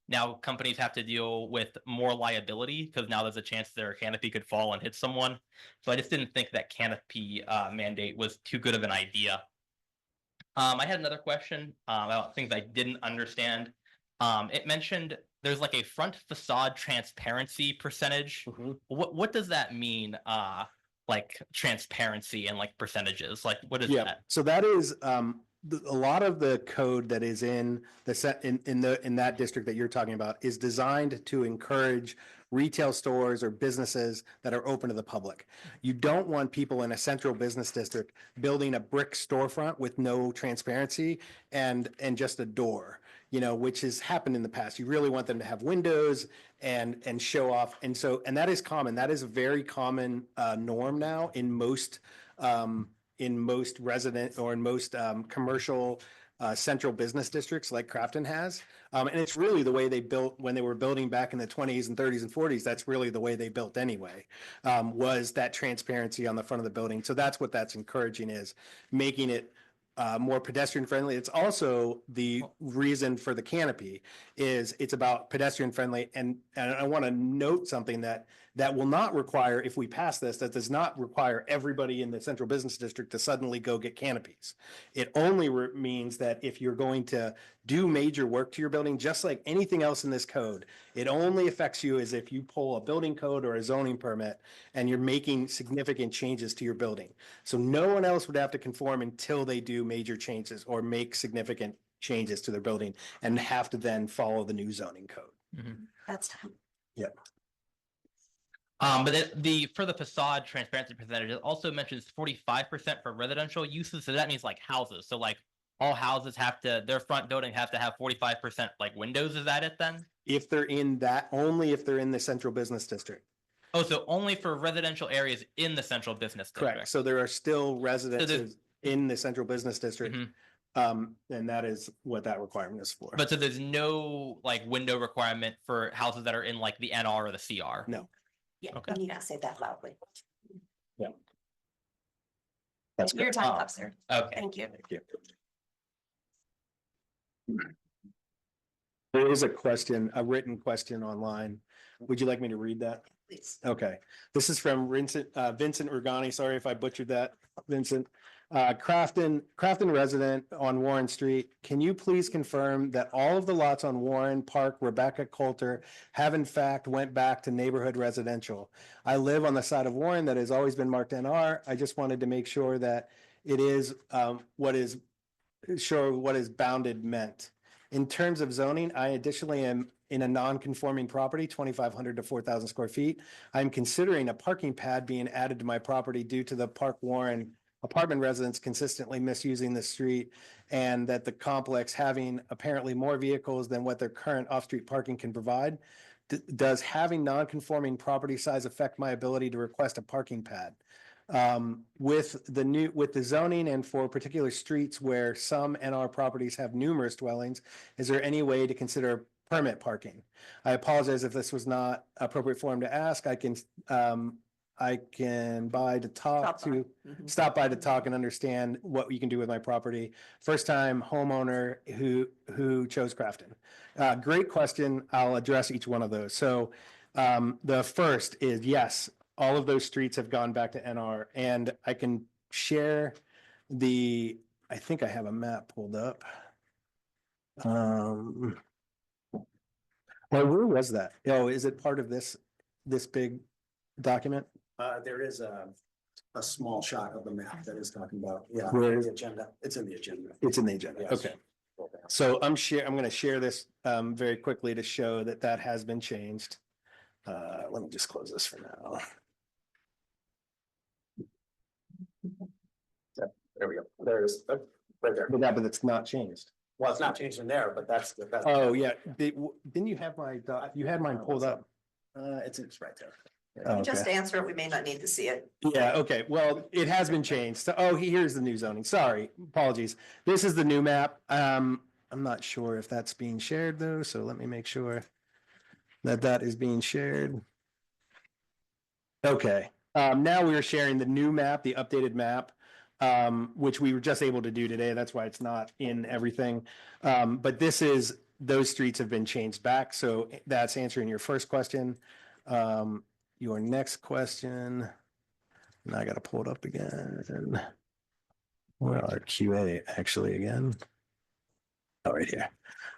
now companies have to deal with more liability because now there's a chance their canopy could fall and hit someone. So I just didn't think that canopy mandate was too good of an idea. I had another question about things I didn't understand. It mentioned there's like a front facade transparency percentage. What does that mean? Like transparency and like percentages. Like what is Yeah, that? so that is a lot of the code that is in the set in that district that you're talking about is designed to encourage retail stores or businesses that are open to the public. You don't want people in a central business district building a brick storefront with no transparency and just a door, you know, which has happened in the past. You really want them to have windows and show off. And so, and that is common. That is a very common norm now in most resident or in most commercial central business districts like Crafton has. And it's really the way they built when they were building back in the 20s and 30s and 40s. That's really the way they built anyway, was that transparency on the front of the building. So that's what that's encouraging, is making it more pedestrian friendly. It's also the reason for the canopy, is it's about pedestrian friendly. And I want to note something that will not require, if we pass this, that does not require everybody in the central business district to suddenly go get canopies. It only means that if you're going to do major work to your building, just like anything else in this code, it only affects you as if you pull a building code or a zoning permit and you're making significant changes to your building. So no one else would have to conform until they do major changes or make significant changes to their building and have to then follow the new zoning code. That's time. Yeah. But for the facade transparency percentage, it also mentions 45% for residential uses. So that means like houses. So like all houses their front building have to have 45% like windows. Is that it then? If they're in that, only if they're in the central business district. Oh, so only for residential areas in the central business district. Correct. So there are still residences in the central business district. And that is what that requirement is for. But so there's no like window requirement for houses that are in like the NR or the CR? No. Yeah, Okay. you need to say that loudly. Yeah. That's Your good. time up, sir. Okay. Thank you. Thank you. There is a question, a written question online. Would you like me to read that? Please. Okay, this is from Vincent Urgani. Sorry if I butchered that, Vincent. Crafton resident on Warren Street. Can you please confirm that all of the lots on Warren Park, Rebecca Coulter have in fact went back to neighborhood residential? I live on the side of Warren that has always been marked NR. I just wanted to make sure that it is what is bounded meant. In terms of zoning, I additionally am in a non-conforming property, 2,500 to 4,000 square feet. I'm considering a parking pad being added to my property due to the Park Warren apartment residents consistently misusing the street, and that the complex having apparently more vehicles than what their current off-street parking can provide. Does having non-conforming property size affect my ability to request a parking pad? With the zoning and for particular streets where some NR properties have numerous dwellings, is there any way to consider permit parking? I apologize if this was not appropriate forum to ask. I can stop by to talk and understand what you can do with my property. First time homeowner who chose Crafton. Great question. I'll address each one of those. So the first is, yes, all of those streets have gone back to NR, and I can share I think I have a map pulled up. Well, where was that? Oh, is it part of this big document? There is a small shot of the map that is talking about, yeah, Where is the agenda. It's in the agenda. It's in the agenda. Yes. Okay. So I'm going to share this very quickly to show that has been changed. Let me just close this for now. There we go. There it is. Oh, right there. But it's not changed. Well, it's not changed in there, but that's. Oh, yeah. Didn't you have you had mine pulled up? It's right there. Oh, Just okay. answer it. We may not need to see it. Yeah, okay. Well, it has been changed. So, here's the new zoning. Sorry, apologies. This is the new map. I'm not sure if that's being shared though, so let me make sure that is being shared. Okay. Now we are sharing the new map, the updated map, which we were just able to do today. That's why it's not in everything. But this is those streets have been changed back. So that's answering your first question. Your next question, now I gotta pull it up again. Where are QA actually again? Oh, right here.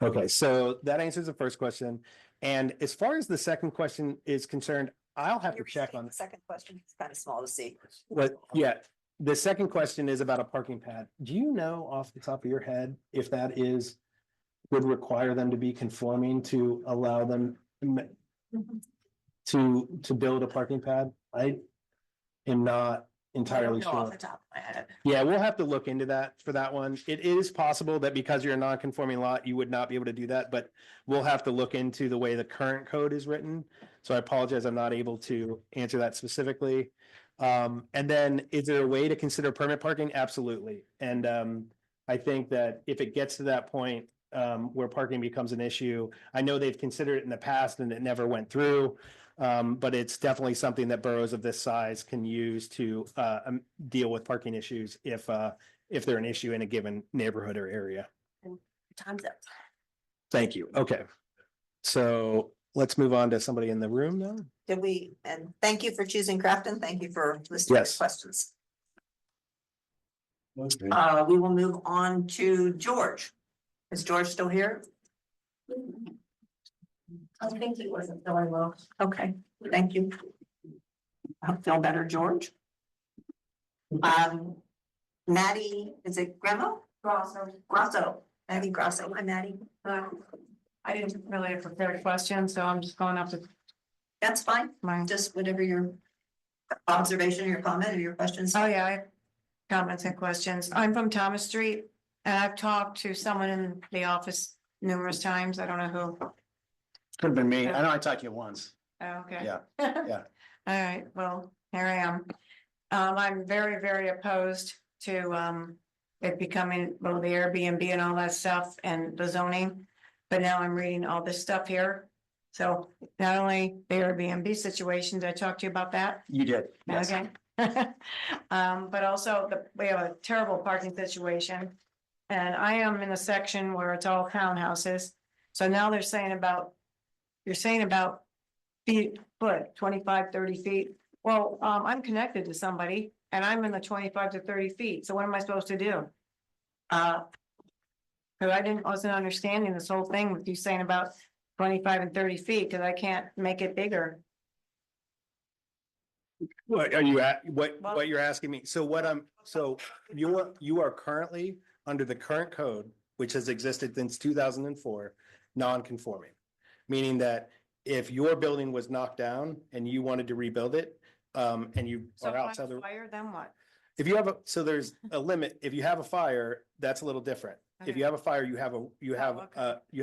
Okay, so that answers the first question. And as far as the second question is concerned, I'll have to check on The second question, it's kind of small to see. what, yeah. The second question is about a parking pad. Do you know off the top of your head if that would require them to be conforming to allow them to build a parking pad? I am not I entirely don't know off sure. the top of my head. Yeah, we'll have to look into that for that one. It is possible that because you're a non-conforming lot, you would not be able to do that, but we'll have to look into the way the current code is written. So I apologize, I'm not able to answer that specifically. And then is there a way to consider permit parking? Absolutely. And I think that if it gets to that point where parking becomes an issue, I know they've considered it in the past and it never went through. But it's definitely something that boroughs of this size can use to deal with parking issues if they're an issue in a given neighborhood or area. Time's up. Thank you. Okay. So let's move on to somebody in the room now. Did we, and thank you for choosing Crafton. Thank you for listening to Yes. questions. We will move on to George. Is George still here? I think he wasn't feeling well. Okay, thank you. I feel better, George. Maddie, is it Grandma? Grosso, Maddie Grosso. Hi, Maddie. I didn't really prepare a question, so I'm just going off the That's fine. my. Just whatever your observation, your comment, or your questions. Oh, yeah, I have comments and questions. I'm from Thomas Street, and I've talked to someone in the office numerous times. I don't know who. Could have been me. I know I talked to you once. Oh, okay. Yeah, yeah. All right, well, here I am. I'm very, very opposed to it becoming, well, the Airbnb and all that stuff and the zoning. But now I'm reading all this stuff here. So not only the Airbnb situations, I talked to you about that. You did. Yes. Okay. But also we have a terrible parking situation. And I am in a section where it's all townhouses. So now you're saying about foot, 25, 30 feet. Well, I'm connected to somebody and I'm in the 25 to 30 feet. So what am I supposed to do? Cause wasn't understanding this whole thing with you saying about 25 and 30 feet, cause I can't make it bigger. What are you at? Well- What you're asking me? So you are currently under the current code, which has existed since 2004, non-conforming. Meaning that if your building was knocked down and you wanted to rebuild it, and you So are if I outside the, fire, then what? if you have so there's a limit. If you have a fire, that's a little different. If Okay. you have a fire, you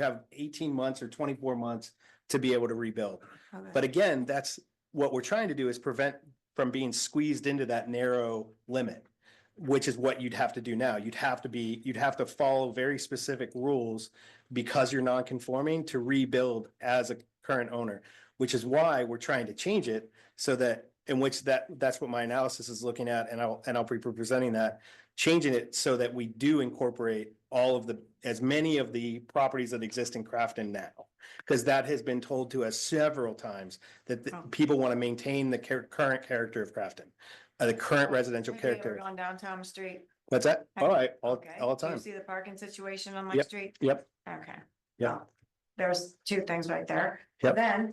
have 18 months or 24 months to be able to rebuild. Okay. But again, that's what we're trying to do is prevent from being squeezed into that narrow limit, which is what you'd have to do now. You'd have to follow very specific rules because you're non-conforming to rebuild as a current owner, which is why we're trying to change it so that that's what my analysis is looking at. And I'll be presenting that, changing it so that we do incorporate as many of the properties that exist in Crafton now. Because that has been told to us several times that people want to maintain the current character of Crafton, the current residential Have you ever character. gone down Thomas Street? What's that? All right, Okay. all the Do you time. see the parking situation on my Yep. street? Yep, Okay. Yeah. Well, there's two things right there. Yep. Then,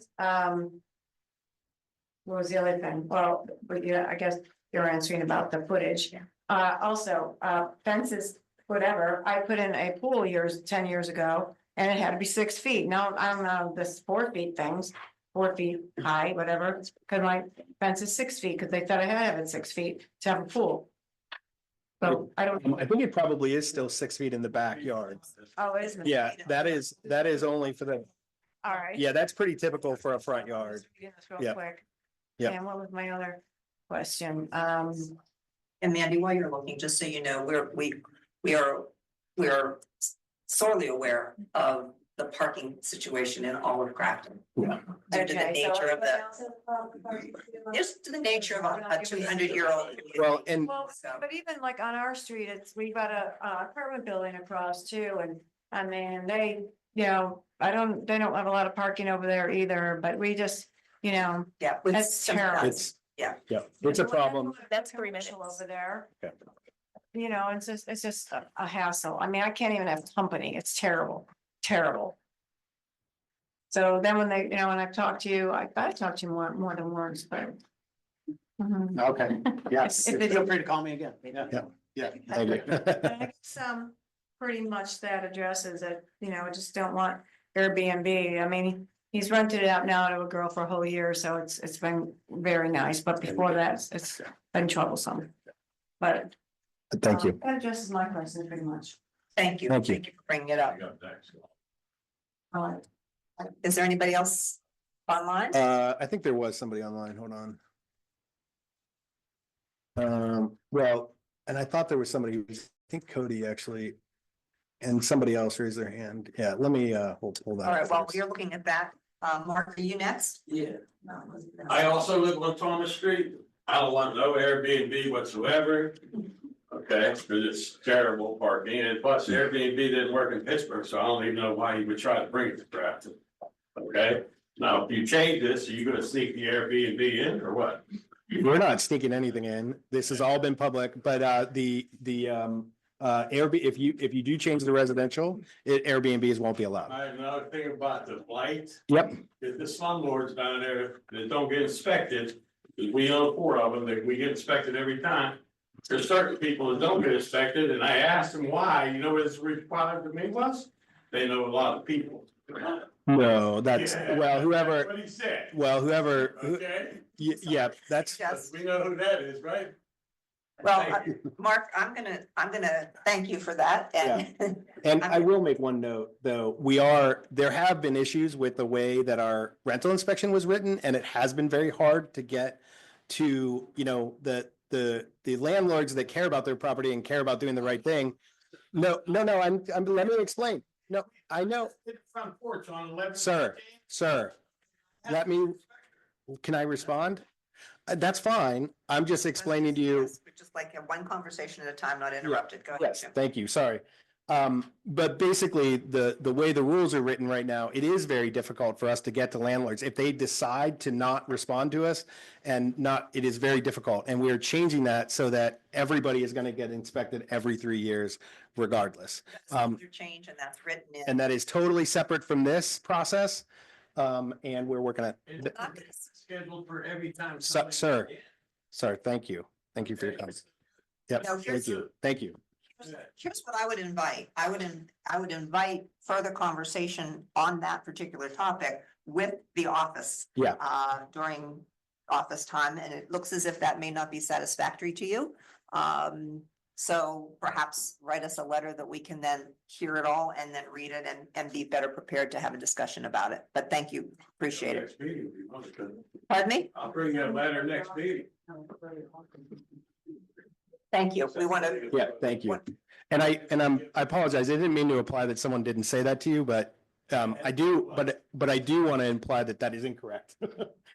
what was the other thing? Well, but yeah, I guess you're answering about the footage. Also, fences, whatever, I put in a pool 10 years ago and it had to be 6 feet. Now, I don't know, this 4 feet things, 4 feet high, whatever, cause my fence is 6 feet, cause they thought I had to have it 6 feet to have a pool. So I don't. I think it probably is still 6 feet in the backyard. Oh, it is. Yeah, that is only for the, All right. yeah, that's pretty typical for a front yard. Real Yeah. quick. Yeah. And what was my other question? And Mandy, while you're looking, just so you know, we are sorely aware of the parking situation in all of Crafton. Yeah. Due to the Okay, so nature of everybody the, else has parking too? just to the nature of a 200-year-old. Well, and Well, but even like on our street, we've got a apartment building across too, and I mean, you know, they don't have a lot of parking over there either, but we just, you know. Yeah. with That's some- terrible. It's, Yeah. yeah, it's a problem. That's 3 Commercial minutes. over there. Okay. You know, it's just a hassle. I mean, I can't even have company. It's terrible, terrible. So then when they, you know, when I've talked to you, I gotta talk to you more than once, but. Mhm. Okay, yes, If it- feel free to call me again. Yeah, yeah. Thank you. I guess, pretty much that addresses it, you know, I just don't want Airbnb. I mean, he's rented it out now to a girl for a whole year, so it's been very nice, but before that, it's been troublesome. But. Thank you. That addresses my question pretty much. Thank you. Thank you. Thank you for bringing it up. Uh, Is there anybody else online? I think there was somebody online. Hold on. Well, and I thought there was somebody, I think Cody actually, and somebody else raised their hand. Yeah, let me, hold that. All right, well, first. you're looking at that. Mark, are you next? Yeah, I also live on Thomas Street. I don't want no Airbnb whatsoever. Okay, because it's terrible parking, and plus Airbnb didn't work in Pittsburgh, so I don't even know why you would try to bring it to Crafton. Okay, now if you change this, are you gonna sneak the Airbnb in or what? We're not sneaking anything in. This has all been public, but the Airbnb, if you do change the residential, Airbnbs won't be allowed. I have another thing about the blight. Yep. If the slumlords down there that don't get inspected, because we own 4 of them, that we get inspected every time. There's certain people that don't get inspected, and I asked them why, you know what his reply to me was? They know a lot of people. No, that's, Yeah, well, that's whoever, what he said, who- okay? yeah, that's, Yes. We know who that is, right? Well, Thank you. Mark, I'm gonna thank you for that and. and I will make one note, though, there have been issues with the way that our rental inspection was written, and it has been very hard to get to, you know, the landlords that care about their property and care about doing the right thing. No, I'm, let me explain. No, I know, Front porch on 11. sir, let me, can I respond? That's fine. I'm just explaining to you. Yes, but just like one conversation at a time, not interrupted. Go ahead. Yes, Jim. thank you, sorry. But basically, the way the rules are written right now, it is very difficult for us to get to landlords. If they decide to not respond to us and not, it is very difficult. And we are changing that so that everybody is going to get inspected every 3 years regardless. That's your change and that's written in. And that is totally separate from this process. And we're working on. It's scheduled for every time. Sir, thank you. Thank you for your comments. Yep, No, here's thank you. Here's what I would invite. I would invite further conversation on that particular topic with the office. Yeah. During office time, and it looks as if that may not be satisfactory to you. So perhaps write us a letter that we can then hear it all and then read it and be better prepared to have a discussion about it. But thank you, appreciate it. Next meeting, if you want to. Pardon me? I'll bring you a letter next meeting. Thank you. We want to. Yeah, thank you. And I apologize. I didn't mean to imply that someone didn't say that to you, but I do, but I do want to imply that that is incorrect.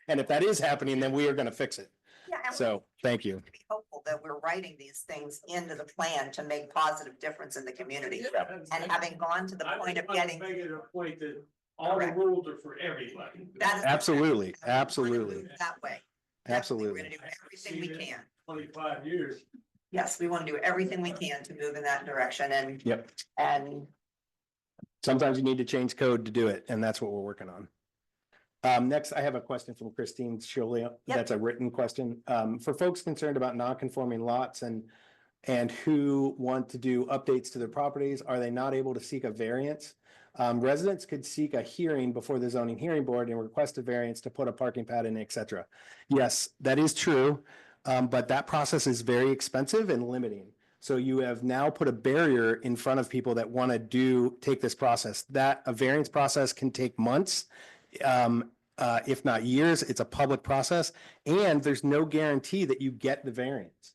And if that is happening, then we are going to fix it. Yeah, and So, thank you. be hopeful that we're writing these things into the plan to make positive difference in the community. And having gone to the point of getting. Make it a point that all the Correct. rules are for everybody. That is Absolutely, correct. And we're gonna absolutely. do it that way. Definitely, we're Absolutely. gonna do everything we can. 25 years. Yes, we want to do everything we can to move in that direction Yep. and Sometimes you need to change code to do it, and that's what we're working on. Next, I have a question from Christine Sciolio. That's a written question. For folks concerned about non-conforming lots and who want to do updates to their properties, are they not able to seek a variance? Residents could seek a hearing before the zoning hearing board and request a variance to put a parking pad in, et cetera. Yes, that is true. But that process is very expensive and limiting. So you have now put a barrier in front of people that want to take this process. That a variance process can take months, if not years. It's a public process, and there's no guarantee that you get the variance.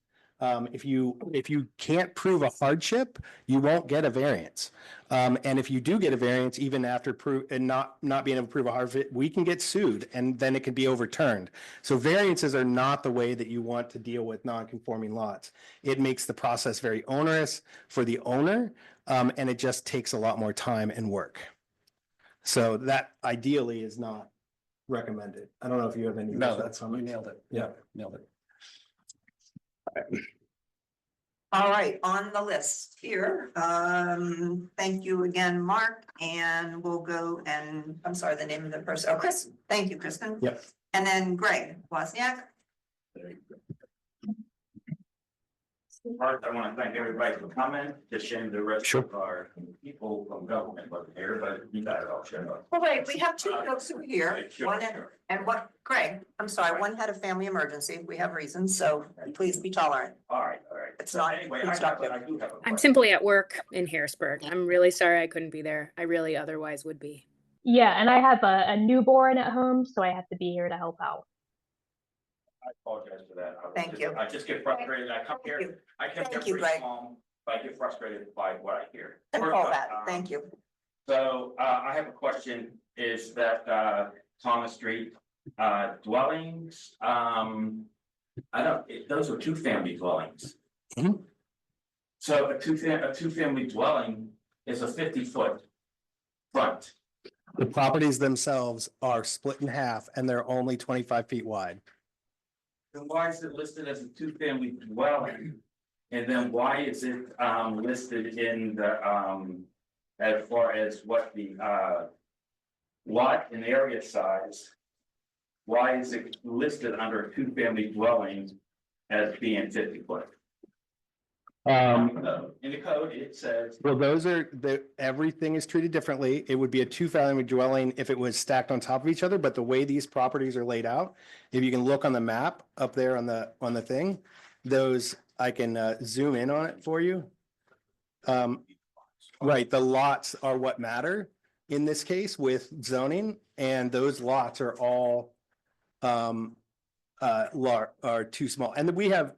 If you can't prove a hardship, you won't get a variance. And if you do get a variance, even after not being able to prove a hardship, we can get sued and then it can be overturned. So variances are not the way that you want to deal with non-conforming lots. It makes the process very onerous for the owner, and it just takes a lot more time and work. So that ideally is not recommended. I don't know if you have any. No, that's, you nailed it. Yeah. Nailed it. All right, on the list here, thank you again, Mark, and we'll go and, I'm sorry, the name of the person, oh, Chris, thank you, Kristen. Yep. And then Greg Wozniak. First, I want to thank everybody for coming, just shame the rest Sure. of our people from government wasn't here, but you got it all shown up. Well, wait, we have two folks who are here, Sure, one, sure. and what, Greg, I'm sorry, one had a family emergency, we have reasons, so please be tolerant. All right, all right. It's So not anyway, constructive. I do have a I'm question. simply at work in Harrisburg. I'm really sorry I couldn't be there. I really otherwise would be. Yeah, and I have a newborn at home, so I have to be here to help out. I apologize for that. Thank you. I just get frustrated. I come Thank here, you. I come Thank here you, pretty Greg. calm, but I get frustrated by what I hear. And First all off, that, thank you. So, I have a question, is that, Thomas Street, dwellings, those are two-family dwellings. Mhm. So a two-family dwelling is a 50-foot front. The properties themselves are split in half and they're only 25 feet wide. Then why is it listed as a two-family dwelling? And then why is it listed in the as far as what the lot and area size? Why is it listed under a two-family dwelling as being 50 foot? In the code, it says. Well, everything is treated differently. It would be a two-family dwelling if it was stacked on top of each other, but the way these properties are laid out, if you can look on the map up there on the thing, those, I can zoom in on it for you. Right, the lots are what matter in this case with zoning, and those lots are all are too small. And we have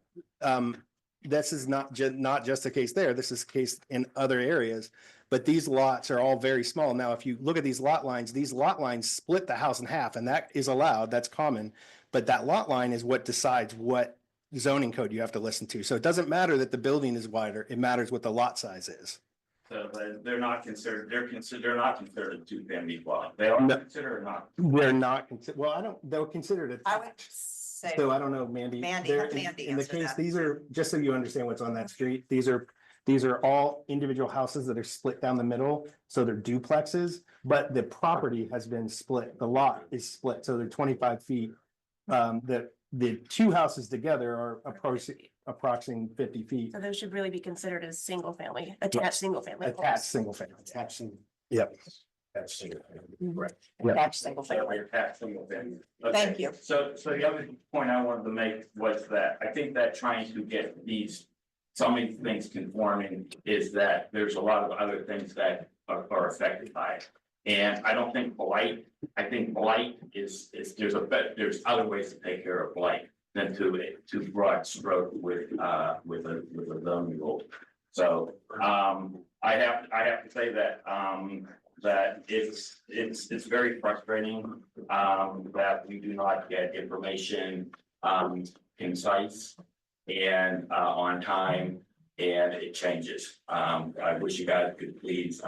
this is not just the case there, this is the case in other areas, but these lots are all very small. Now, if you look at these lot lines split the house in half, and that is allowed, that's common. But that lot line is what decides what zoning code you have to listen to. So it doesn't matter that the building is wider, it matters what the lot size is. So they're not considered a two-family dwelling. They are No. considered or not. They're not, they're considered I would attached. say, So I don't know, Mandy. Mandy, They're- have Mandy in the answer case, that. these are, just so you understand what's on that street, these are all individual houses that are split down the middle. So they're duplexes, but the property has been split. The lot is split, so they're 25 feet. The two houses together are approaching 50 feet. So those should really be considered as single family, attached single family. Attached, single family. Yep. That's single family. Right. attached single family. Attached single family. Thank Okay. you. So the other point I wanted to make was that I think that trying to get some of these things conforming is that there's a lot of other things that are affected by it. And I don't think blight, I think blight is there's other ways to take care of blight than to broad stroke with a zoning rule. So I have to say that that it's very frustrating that we do not get information concise and on time, and it changes. I wish you guys could please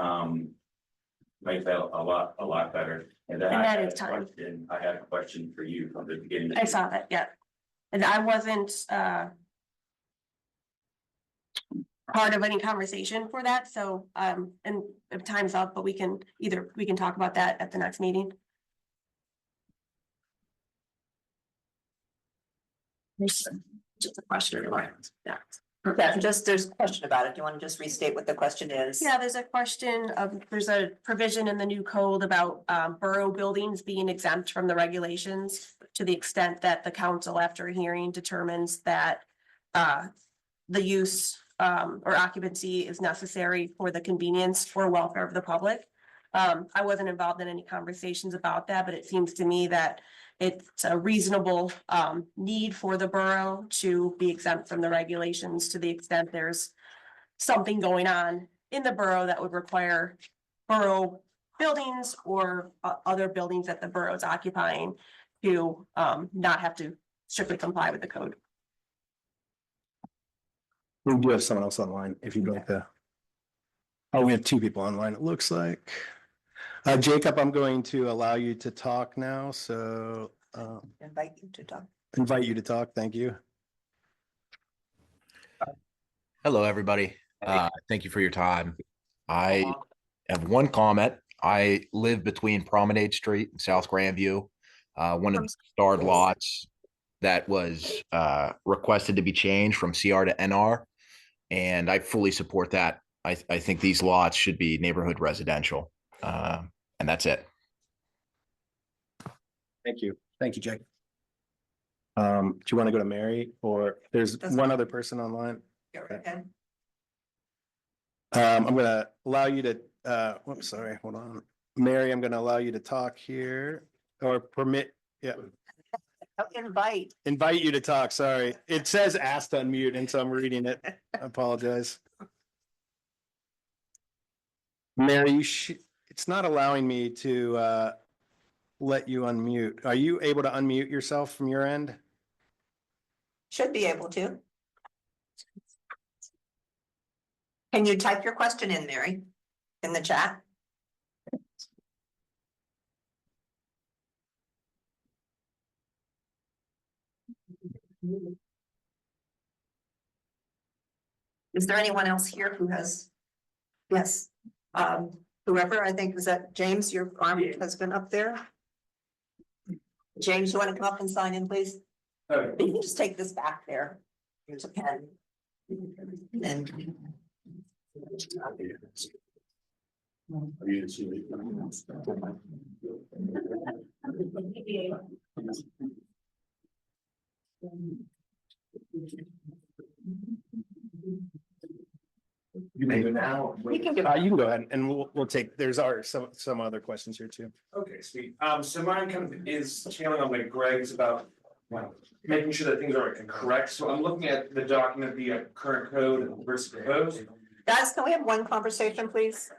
make that a lot better. And then And I that had is a time. question, I had a question for you from the beginning. I saw that, yeah. And I wasn't part of any conversation for that, so and if time's up, but we can talk about that at the next meeting. Just a question, yeah. Yeah, there's a question about it. Do you want to just restate what the question is? Yeah, there's a question of, there's a provision in the new code about borough buildings being exempt from the regulations to the extent that the council, after a hearing, determines that the use or occupancy is necessary for the convenience or welfare of the public. I wasn't involved in any conversations about that, but it seems to me that it's a reasonable need for the borough to be exempt from the regulations to the extent there's something going on in the borough that would require borough buildings or other buildings that the borough is occupying to not have to strictly comply with the code. We do have someone else online if you'd like to. Oh, we have two people online, it looks like. Jacob, I'm going to allow you to talk now, so Invite you to talk. invite you to talk. Thank you. Hello, everybody. Thank you for your time. I have one comment. I live between Promenade Street and South Grandview. One of the starred lots that was requested to be changed from CR to NR. And I fully support that. I think these lots should be neighborhood residential. And that's it. Thank you. Thank you, Jake. Do you want to go to Mary, or there's one other person online? Okay. I'm gonna allow you to, whoops, sorry, hold on. Mary, I'm gonna allow you to talk here, or permit, yeah, invite you to talk, sorry. It says ask to unmute, and so I'm reading it. I apologize. Mary, it's not allowing me to let you unmute. Are you able to unmute yourself from your end? Should be able to. Can you type your question in, Mary, in the chat? Is there anyone else here who has? Yes, whoever, I think, was that James, your arm has been up there? James, you want to come up and sign in, please? You can just take this back there. Here's a pen. And You may go now. We can You can go ahead, and we'll take, there's some other questions here too. Okay, sweet. So mine kind of is tailing on like Greg's about, well, making sure that things are correct. So I'm looking at the document, the current code versus proposed. guys, can we have one conversation, please?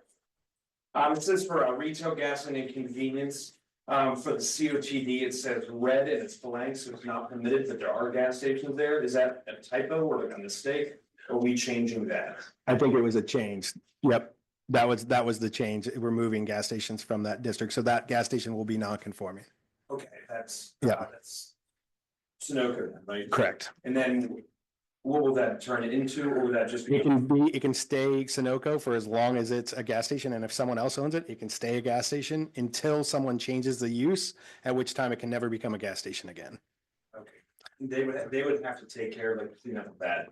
It says for retail gas and inconvenience, for the COTD, it says red and it's blank, so it's not permitted, but there are gas stations there. Is that a typo or like a mistake? Are we changing that? I think it was a change. Yep. That was the change, removing gas stations from that district. So that gas station will be non-conforming. Okay, that's. Yeah. That's. Sunoco, then, right? Correct. And then what will that turn it into, or will that just? It can stay Sunoco for as long as it's a gas station. And if someone else owns it, it can stay a gas station until someone changes the use, at which time it can never become a gas station again. Okay, they would have to take care of like clean up that.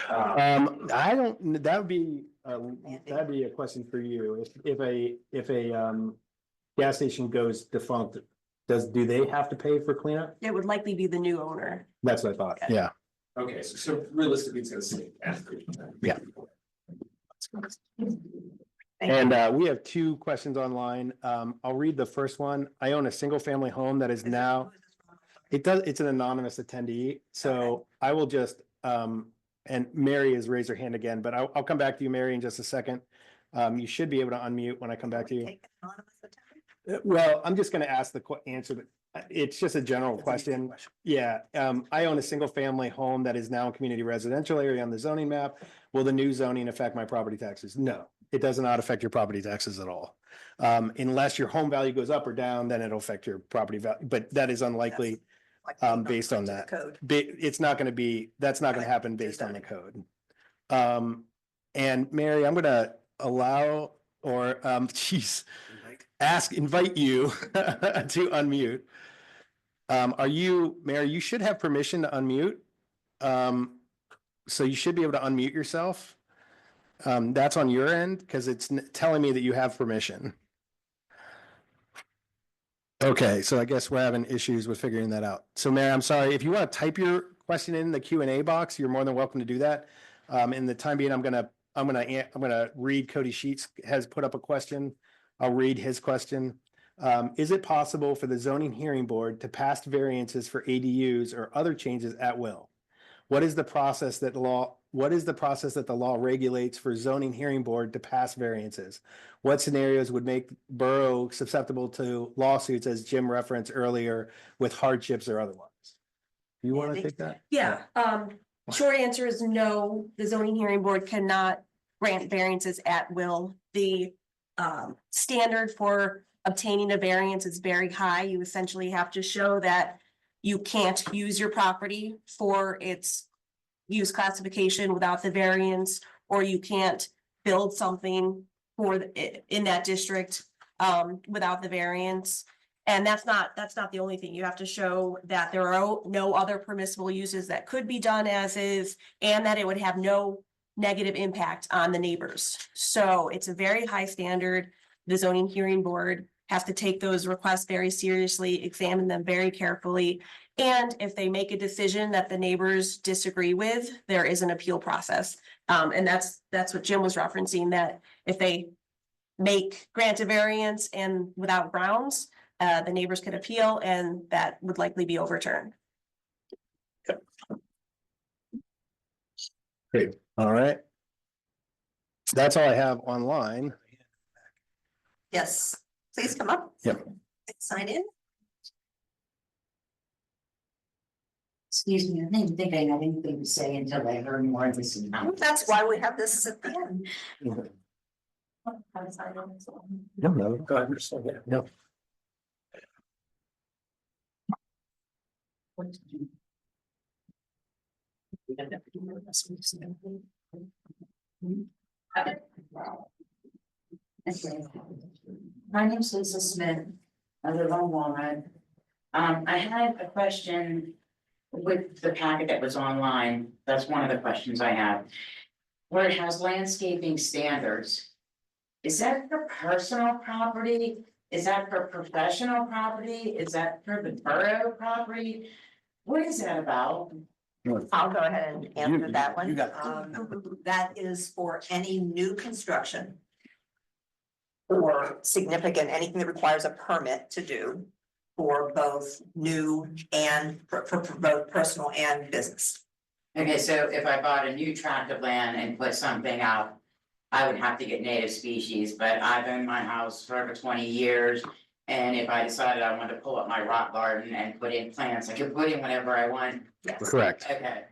I don't, that'd be a question for you. If a gas station goes defunct, do they have to pay for cleanup? It would likely be the new owner. That's what I thought. Yeah. Okay, so realistically, it's gonna stay. Yeah. And we have two questions online. I'll read the first one. I own a single family home that is now, it's an anonymous attendee. So I will just, and Mary has raised her hand again, but I'll come back to you, Mary, in just a second. You should be able to unmute when I come back to you. Well, I'm just gonna ask the answer, but it's just a general question. Yeah, I own a single family home that is now a community residential area on the zoning map. Will the new zoning affect my property taxes? No, it does not affect your property taxes at all. Unless your home value goes up or down, then it'll affect your property value, but that is unlikely. Based on that, it's not going to be, that's not going to happen based on the code. And Mary, I'm going to allow, or invite you to unmute. Are you, Mary, you should have permission to unmute. So you should be able to unmute yourself. That's on your end because it's telling me that you have permission. Okay, so I guess we're having issues with figuring that out. So Mary, I'm sorry, if you want to type your question in the Q&A box, you're more than welcome to do that. In the time being, I'm gonna read Cody Sheets has put up a question. I'll read his question. Is it possible for the zoning hearing board to pass variances for ADUs or other changes at will? What is the process that the law regulates for zoning hearing board to pass variances? What scenarios would make borough susceptible to lawsuits, as Jim referenced earlier, with hardships or otherwise? You want to take that? Yeah, short answer is no, the zoning hearing board cannot grant variances at will. The standard for obtaining a variance is very high. You essentially have to show that you can't use your property for its use classification without the variance, or you can't build something in that district without the variance. And that's not the only thing. You have to show that there are no other permissible uses that could be done as is, and that it would have no negative impact on the neighbors. So it's a very high standard. The zoning hearing board has to take those requests very seriously, examine them very carefully. And if they make a decision that the neighbors disagree with, there is an appeal process. And that's what Jim was referencing, that if they grant a variance and without grounds, the neighbors could appeal, and that would likely be overturned. Great, all right. That's all I have online. Yes, please come up. Yep. Sign in. Excuse me, I didn't think I had anything to say until I heard more of this. That's why we have this at the end. No, go ahead. No. My name's Lisa Smith. I live on Walnut. I had a question with the packet that was online. That's one of the questions I have. Where it has landscaping standards. Is that for personal property? Is that for professional property? Is that for the borough property? What is that about? I'll go ahead and answer that one. you got it. That is for any new construction. Or significant, anything that requires a permit to do for both new and for both personal and business. Okay, so if I bought a new tract of land and put something out, I would have to get native species, but I've owned my house for over 20 years. And if I decided I wanted to pull up my rock garden and put in plants, I could put in whatever I want. Yes. Correct. Okay.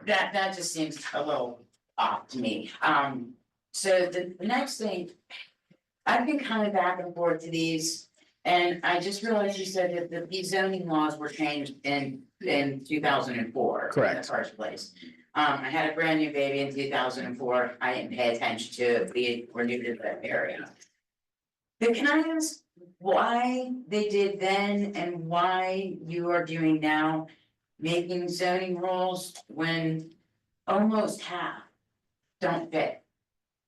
That just seems a little off to me. So the next thing, I've been coming back and forth to these, and I just realized you said that these zoning laws were changed in 2004. Correct. In the first place. I had a brand new baby in 2004. I didn't pay attention to it. We were new to that area. But can I ask why they did then and why you are doing now, making zoning rules when almost half don't fit?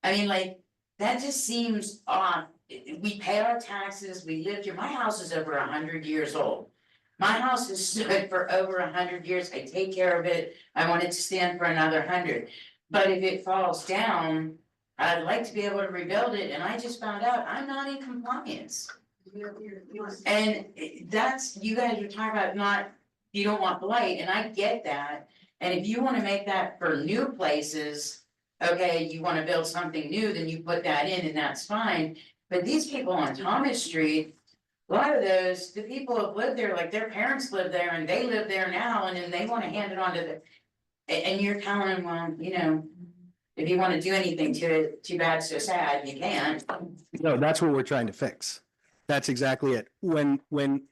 I mean, like, that just seems odd. We pay our taxes, we live here. My house is over 100 years old. My house has stood for over 100 years. I take care of it. I want it to stand for another 100. But if it falls down, I'd like to be able to rebuild it. And I just found out I'm not in compliance. And that's, you guys are talking about you don't want blight, and I get that. And if you want to make that for new places, okay, you want to build something new, then you put that in and that's fine. But these people on Thomas Street, a lot of those, the people have lived there, like their parents live there and they live there now, and then they want to hand it on to and you're telling them, well, you know, if you want to do anything to it, too bad, so sad, you can't. No, that's what we're trying to fix. That's exactly it. When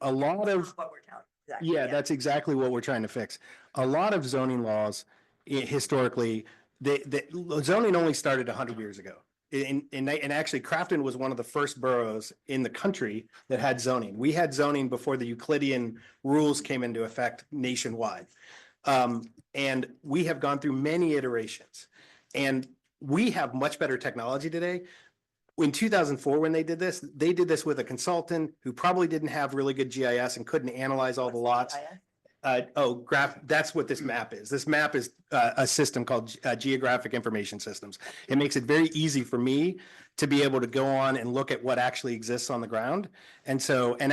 a lot of, What we're telling. yeah, that's exactly what we're trying to fix. A lot of zoning laws, historically, the zoning only started 100 years ago. And actually Crafton was one of the first boroughs in the country that had zoning. We had zoning before the Euclidean rules came into effect nationwide. And we have gone through many iterations, and we have much better technology today. In 2004, when they did this with a consultant who probably didn't have really good GIS and couldn't analyze all the lots. That's what this map is. This map is a system called Geographic Information Systems. It makes it very easy for me to be able to go on and look at what actually exists on the ground. And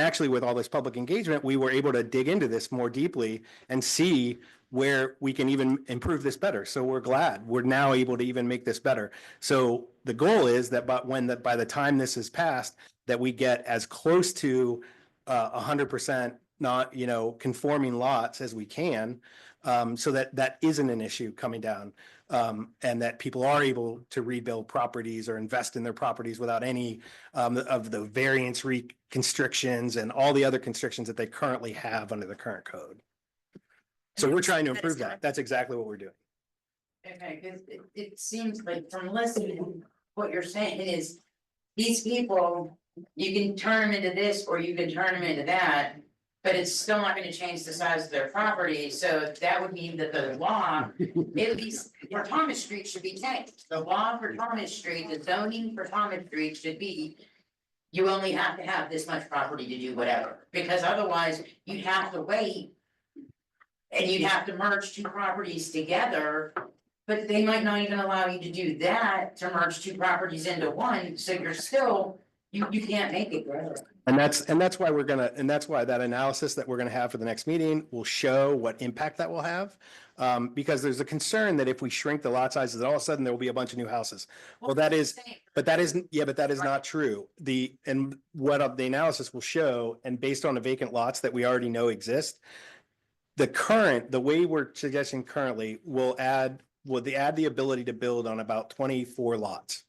actually with all this public engagement, we were able to dig into this more deeply and see where we can even improve this better. So we're glad we're now able to even make this better. So the goal is that by the time this is passed, that we get as close to 100% not, conforming lots as we can, so that isn't an issue coming down. And that people are able to rebuild properties or invest in their properties without any of the variance constrictions and all the other constrictions that they currently have under the current code. So we're trying to improve that. That's exactly what we're doing. Okay, because it seems like from listening, what you're saying is these people, you can turn them into this or you can turn them into that, but it's still not gonna change the size of their property, so that would mean that the law, at least for Thomas Street, should be changed. The law for Thomas Street, the zoning for Thomas Street should be you only have to have this much property to do whatever, because otherwise you'd have to wait and you'd have to merge two properties together. But they might not even allow you to do that, to merge two properties into one, so you're still, you can't make it work. And that's why that's why that analysis that we're gonna have for the next meeting will show what impact that will have. Because there's a concern that if we shrink the lot sizes, all of a sudden there will be a bunch of new houses. Well, that is, but that isn't, but that is not true. And what the analysis will show, and based on the vacant lots that we already know exist, the way we're suggesting currently will add the ability to build on about 24 lots.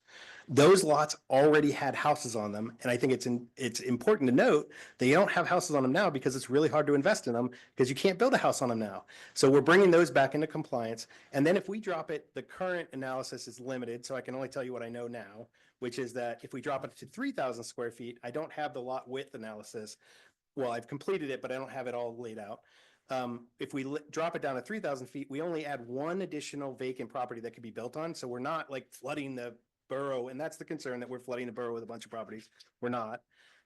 Those lots already had houses on them, and I think it's important to note they don't have houses on them now because it's really hard to invest in them because you can't build a house on them now. So we're bringing those back into compliance, and then if we drop it, the current analysis is limited, so I can only tell you what I know now, which is that if we drop it to 3,000 square feet, I don't have the lot width analysis. Well, I've completed it, but I don't have it all laid out. If we drop it down to 3,000 feet, we only add one additional vacant property that could be built on. So we're not like flooding the borough, and that's the concern, that we're flooding the borough with a bunch of properties. We're not.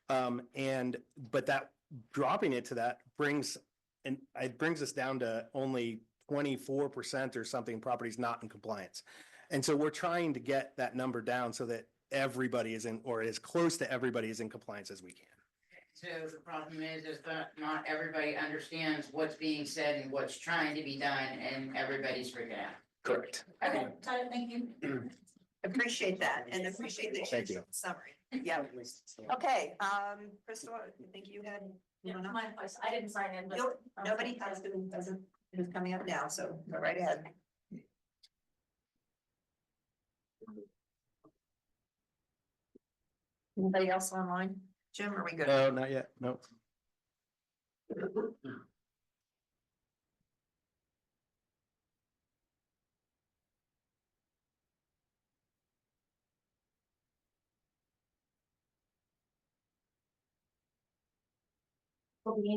But that dropping it to that brings us down to only 24% or something properties not in compliance. And so we're trying to get that number down so that everybody is in, or as close to everybody is in compliance as we can. So the problem is that not everybody understands what's being said and what's trying to be done, and everybody's freaking out. Correct. Okay, thank you. Appreciate that and appreciate the Thank you. summary. Yeah. Okay, Crystal, I think you had. I didn't sign in, but. Nobody who's coming up now, so go right ahead. Anybody else online? Jim, are we good? No, not yet. No.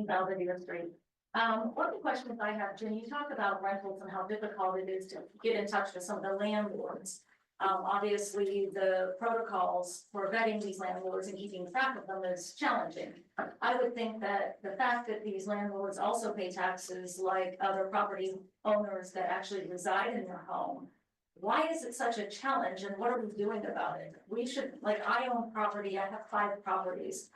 Belvedere Street. One of the questions I have, Jim, you talk about rentals and how difficult it is to get in touch with some of the landlords. Obviously, the protocols for vetting these landlords and keeping track of them is challenging. I would think that the fact that these landlords also pay taxes like other property owners that actually reside in their home. Why is it such a challenge and what are we doing about it? We should, like, I own property, I have 5 properties.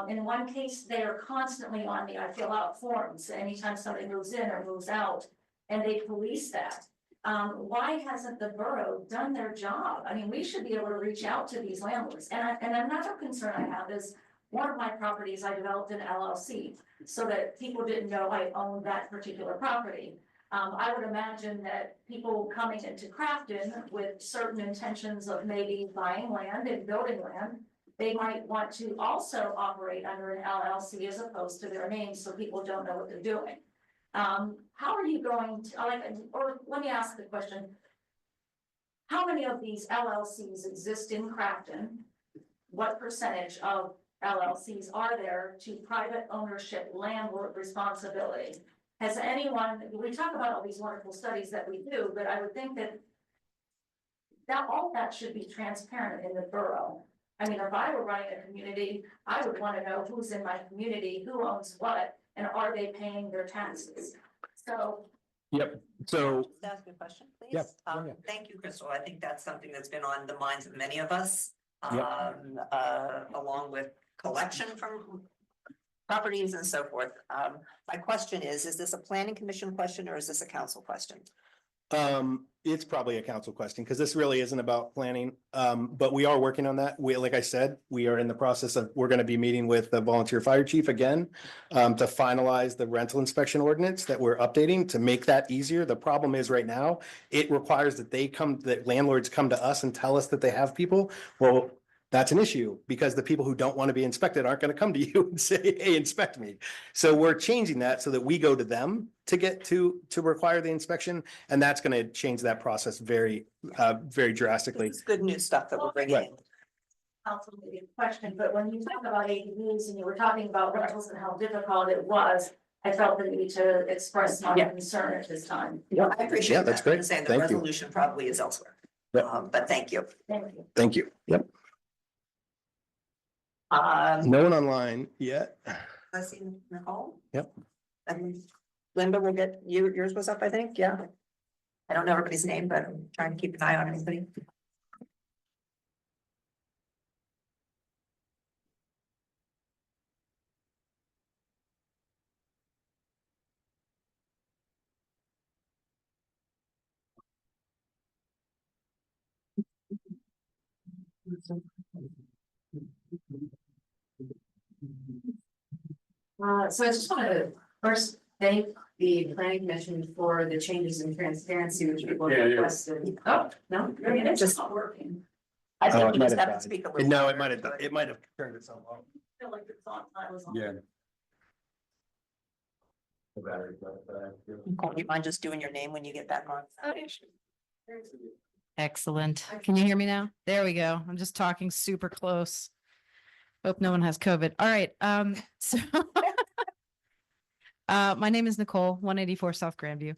In one case, they are constantly on me. I fill out forms anytime somebody moves in or moves out, and they police that. Why hasn't the borough done their job? I mean, we should be able to reach out to these landlords. And another concern I have is one of my properties, I developed an LLC so that people didn't know I owned that particular property. I would imagine that people coming into Crafton with certain intentions of maybe buying land and building land, they might want to also operate under an LLC as opposed to their name, so people don't know what they're doing. How are you going to, or let me ask the question. How many of these LLCs exist in Crafton? What percentage of LLCs are there to private ownership landlord responsibility? Has anyone, we talk about all these wonderful studies that we do, but I would think that all that should be transparent in the borough. I mean, if I were running a community, I would want to know who's in my community, who owns what, and are they paying their taxes? So. Yep. So. Just ask a question, please. Yep. Go ahead. Thank you, Crystal. I think that's something that's been on the minds of many of us. Yep. Along with collection from properties and so forth. My question is this a planning commission question or is this a council question? it's probably a council question, because this really isn't about planning. But we are working on that. Like I said, we are in the process of, we're gonna be meeting with the volunteer fire chief again. To finalize the rental inspection ordinance that we're updating to make that easier. The problem is right now, it requires that landlords come to us and tell us that they have people. Well, that's an issue, because the people who don't want to be inspected aren't going to come to you and say, hey, inspect me. So we're changing that so that we go to them to get to require the inspection. And that's going to change that process very drastically. It's good news stuff that we're bringing in. Also, maybe a question, but when you talk about ADUs and you were talking about rentals and how difficult it was, I felt the need to express my concern at this time. I appreciate Yeah, that. that's great. I'm saying the Thank you. resolution probably is elsewhere. Yep. But thank you. Thank you. Thank you. Yep. No one online yet. I see Nicole. Yep. And Linda will get yours was up, I think, yeah. I don't know everybody's name, but I'm trying to keep an eye on everybody. So I just want to first thank the planning commission for the changes in transparency which people requested. Oh, no, it's just not working. I Oh, think it we might just have have to died. speak a little. No, louder. it might have turned itself off. I feel like it's on, I was on. Yeah. Nicole, do you mind just doing your name when you get back on? Excellent. Can you hear me now? There we go. I'm just talking super close. Hope no one has COVID. All right. So my name is Nicole, 184 South Grandview.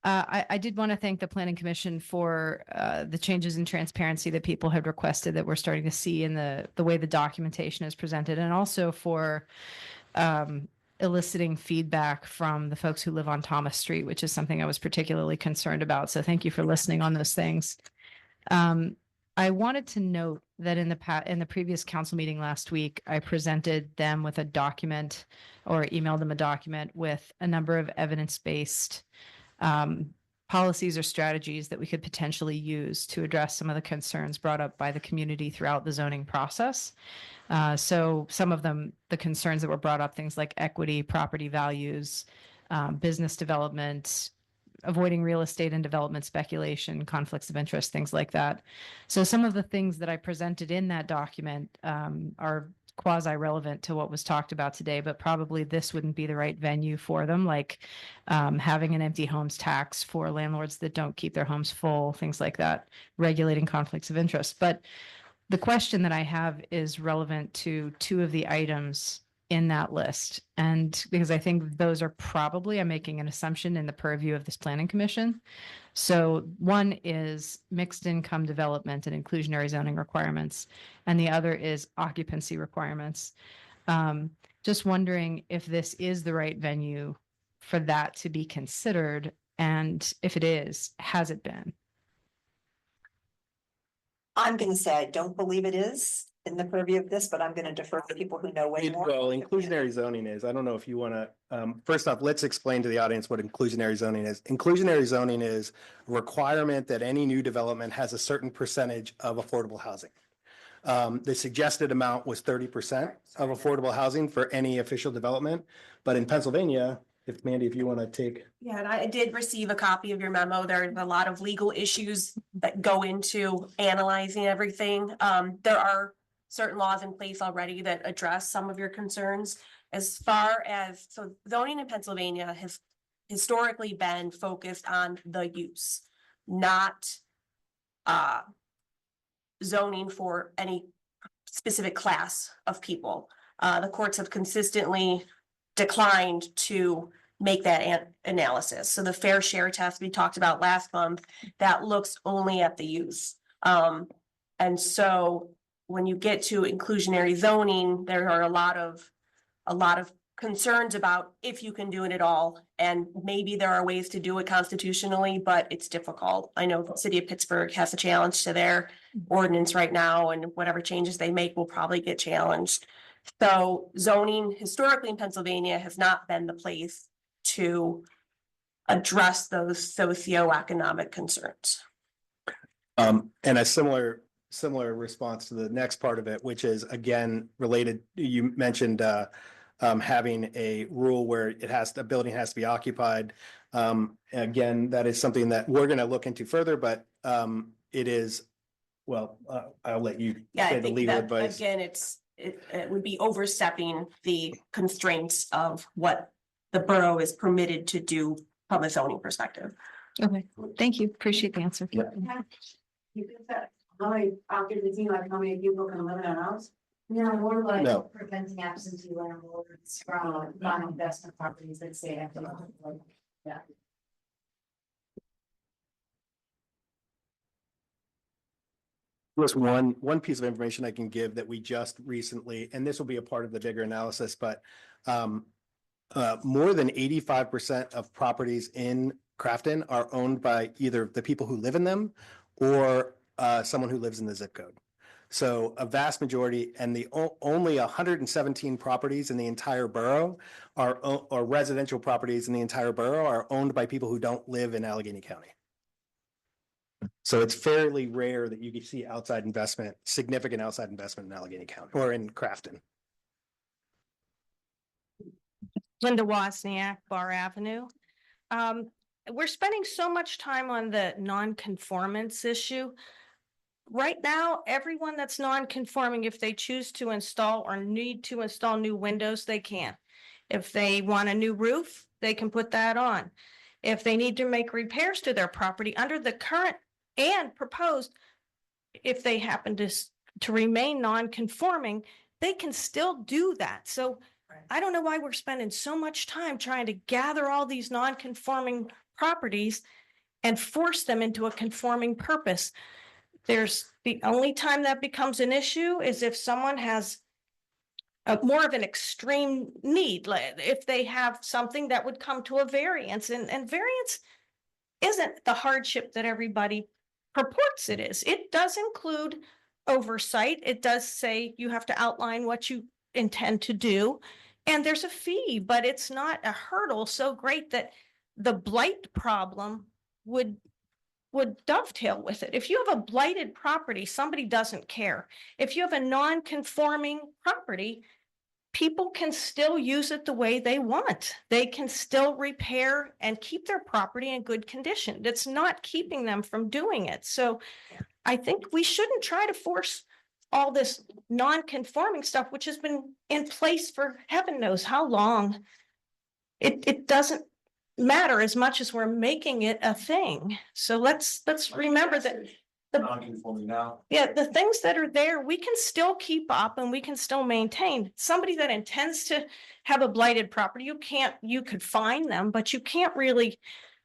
I did want to thank the Planning Commission for the changes in transparency that people had requested that we're starting to see in the way the documentation is presented, and also for eliciting feedback from the folks who live on Thomas Street, which is something I was particularly concerned about. So thank you for listening on those things. I wanted to note that in the previous council meeting last week, I presented them with a document or emailed them a document with a number of evidence-based policies or strategies that we could potentially use to address some of the concerns brought up by the community throughout the zoning process. So some of them, the concerns that were brought up, things like equity, property values, business development, avoiding real estate and development speculation, conflicts of interest, things like that. So some of the things that I presented in that document are quasi-relevant to what was talked about today, but probably this wouldn't be the right venue for them, like having an empty homes tax for landlords that don't keep their homes full, things like that, regulating conflicts of interest. But the question that I have is relevant to two of the items in that list. And because I think those are probably, I'm making an assumption, in the purview of this planning commission. So one is mixed income development and inclusionary zoning requirements, and the other is occupancy requirements. Just wondering if this is the right venue for that to be considered, and if it is, has it been? I'm gonna say I don't believe it is in the purview of this, but I'm gonna defer to people who know way more. Well, inclusionary zoning is, I don't know if you want to, first off, let's explain to the audience what inclusionary zoning is. Inclusionary zoning is a requirement that any new development has a certain percentage of affordable housing. The suggested amount was 30% of affordable housing for any official development. But in Pennsylvania, if Mandy, if you want to take. Yeah, and I did receive a copy of your memo. There's a lot of legal issues that go into analyzing everything. There are certain laws in place already that address some of your concerns. As far as, so zoning in Pennsylvania has historically been focused on the use, not zoning for any specific class of people. The courts have consistently declined to make that analysis. So the fair share test we talked about last month, that looks only at the use. And so when you get to inclusionary zoning, there are a lot of concerns about if you can do it at all. And maybe there are ways to do it constitutionally, but it's difficult. I know the city of Pittsburgh has a challenge to their ordinance right now, and whatever changes they make will probably get challenged. So zoning historically in Pennsylvania has not been the place to address those socioeconomic concerns. And a similar response to the next part of it, which is again related, you mentioned having a rule where the building has to be occupied. Again, that is something that we're gonna look into further, but it is, well, I'll let you Yeah, say I the think legal that, advice. again, it would be overstepping the constraints of what the borough is permitted to do from a zoning perspective. Okay, thank you. Appreciate the answer. You can set, how many, occupancy, like how many people can live in a house? No, more like No. preventing absentee landlords from buying investment properties that say after. Yeah. Just one piece of information I can give that we just recently, and this will be a part of the bigger analysis, but more than 85% of properties in Crafton are owned by either the people who live in them or someone who lives in the zip code. So a vast majority, and only 117 properties in the entire borough or residential properties in the entire borough are owned by people who don't live in Allegheny County. So it's fairly rare that you can see significant outside investment in Allegheny County or in Crafton. Linda Wozniak, Bar Avenue. We're spending so much time on the non-conformance issue. Right now, everyone that's non-conforming, if they choose to install or need to install new windows, they can. If they want a new roof, they can put that on. If they need to make repairs to their property under the current and proposed, if they happen to remain non-conforming, they can still do that. So I don't know why we're spending so much time trying to gather all these non-conforming properties and force them into a conforming purpose. There's the only time that becomes an issue is if someone has more of an extreme need, like if they have something that would come to a variance, and variance isn't the hardship that everybody purports it is. It does include oversight. It does say you have to outline what you intend to do, and there's a fee, but it's not a hurdle so great that the blight problem would dovetail with it. If you have a blighted property, somebody doesn't care. If you have a non-conforming property, people can still use it the way they want. They can still repair and keep their property in good condition. It's not keeping them from doing it. So I think we shouldn't try to force all this non-conforming stuff, which has been in place for heaven knows how long. It doesn't matter as much as we're making it a thing. So let's remember that Non-conforming now. yeah, the things that are there, we can still keep up and we can still maintain. Somebody that intends to have a blighted property, you could fine them, but you can't really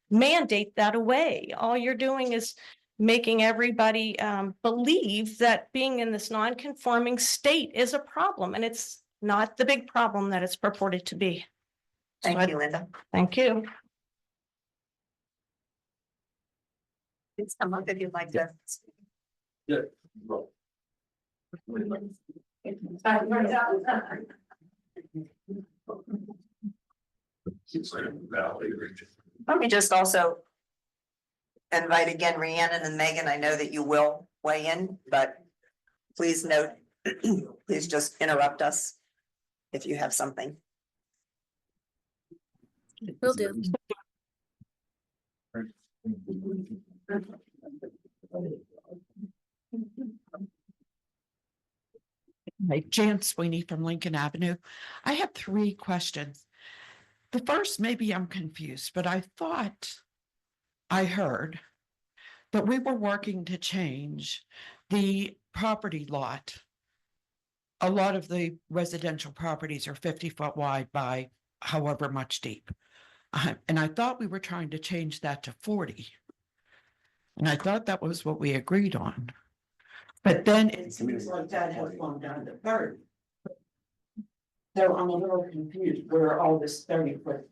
mandate that away. All you're doing is making everybody believe that being in this non-conforming state is a problem, and it's not the big problem that it's purported to be. Thank you, Linda. Thank you. Please come up if you'd like to. Let me just also invite again Rhiannon and Megan. I know that you will weigh in, but please note, please just interrupt us if you have something. Will do. Hi, Jan Sweeney from Lincoln Avenue. I have 3 questions. The first, maybe I'm confused, but I thought I heard that we were working to change the property lot. A lot of the residential properties are 50-foot wide by however much deep. And I thought we were trying to change that to 40. And I thought that was what we agreed on. But then it seems like that has gone down to 30. So I'm a little confused where all this 30-foot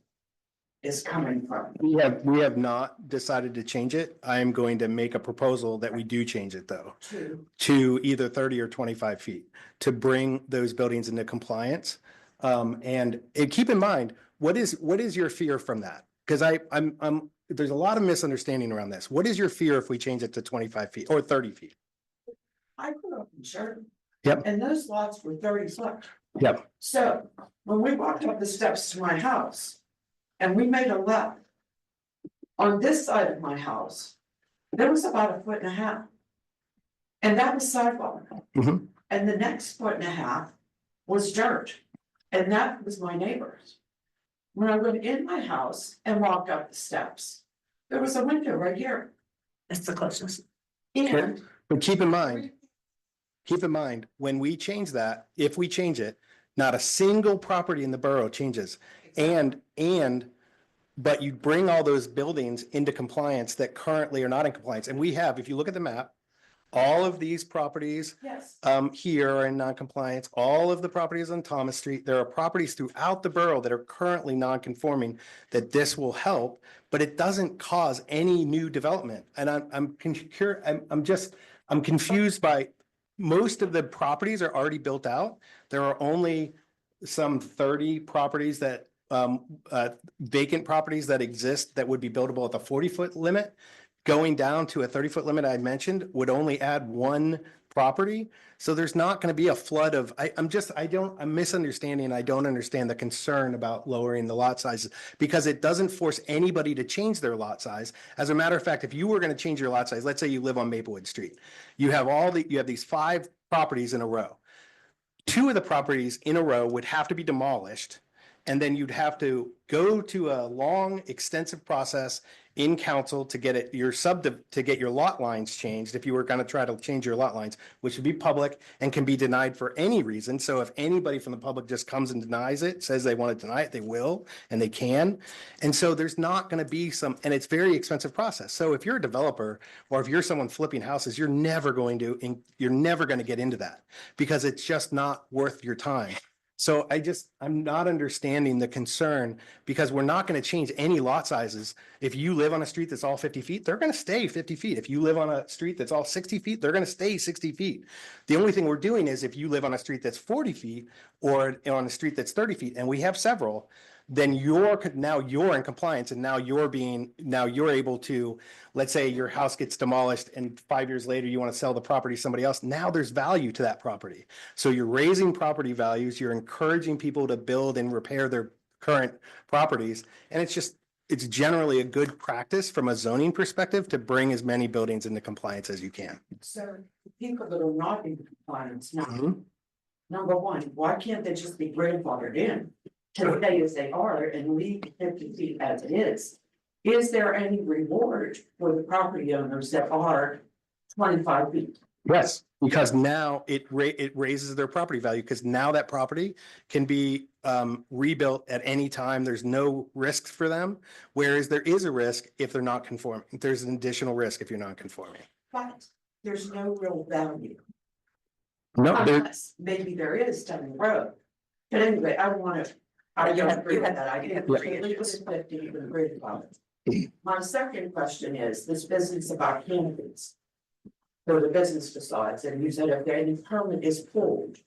is coming from. We have not decided to change it. I am going to make a proposal that we do change it though. To either 30 or 25 feet to bring those buildings into compliance. And keep in mind, what is your fear from that? because there's a lot of misunderstanding around this. What is your fear if we change it to 25 feet or 30 feet? I grew up in Sheridan. Yep. And those lots were 30 foot. Yep. So when we walked up the steps to my house and we made a left. On this side of my house, there was about 1.5 feet. And that was sidewalk. Mhm. And the next 1.5 feet was dirt. And that was my neighbor's. When I went in my house and walked up the steps, there was a window right here. That's the closest. And But keep in mind, when we change that, if we change it, not a single property in the borough changes. But you bring all those buildings into compliance that currently are not in compliance. And we have, if you look at the map, all of these properties yes, here are in non-compliance, all of the properties on Thomas Street. There are properties throughout the borough that are currently non-conforming that this will help, but it doesn't cause any new development. And I'm confused by, most of the properties are already built out. There are only some 30 properties that vacant properties that exist that would be buildable at the 40-foot limit. Going down to a 30-foot limit I mentioned would only add one property. So there's not going to be a flood of, I'm misunderstanding. I don't understand the concern about lowering the lot sizes because it doesn't force anybody to change their lot size. As a matter of fact, if you were going to change your lot size, let's say you live on Maplewood Street, you have these 5 properties in a row. 2 of the properties in a row would have to be demolished. And then you'd have to go to a long, extensive process in council to get to get your lot lines changed. If you were going to try to change your lot lines, which would be public and can be denied for any reason. So if anybody from the public just comes and denies it, says they want to deny it, they will, and they can. And so there's not going to be and it's very expensive process. So if you're a developer or if you're someone flipping houses, you're never going to get into that because it's just not worth your time. So I'm not understanding the concern because we're not going to change any lot sizes. If you live on a street that's all 50 feet, they're going to stay 50 feet. If you live on a street that's all 60 feet, they're going to stay 60 feet. The only thing we're doing is if you live on a street that's 40 feet or on a street that's 30 feet, and we have several, then you're in compliance and now you're able to, let's say your house gets demolished and 5 years later you want to sell the property to somebody else. Now there's value to that property. So you're raising property values, you're encouraging people to build and repair their current properties. And it's generally a good practice from a zoning perspective to bring as many buildings into compliance as you can. so people that are not in compliance now, Mhm. number one, why can't they just be grandfathered in? To stay as they are and leave 50 feet as it is. Is there any reward for the property owners that are 25 feet? Yes, because now it raises their property value because now that property can be rebuilt at any time. There's no risks for them. Whereas there is a risk if they're not conforming. There's an additional risk if you're not conforming. But there's no real value. No, Unless maybe there is down the road. But anyway, I You don't had- agree you with had- that. I you can had completely put it 50, you can agree about it. My second question is this business about canopies. For the business facades, and you said if any permit is pulled.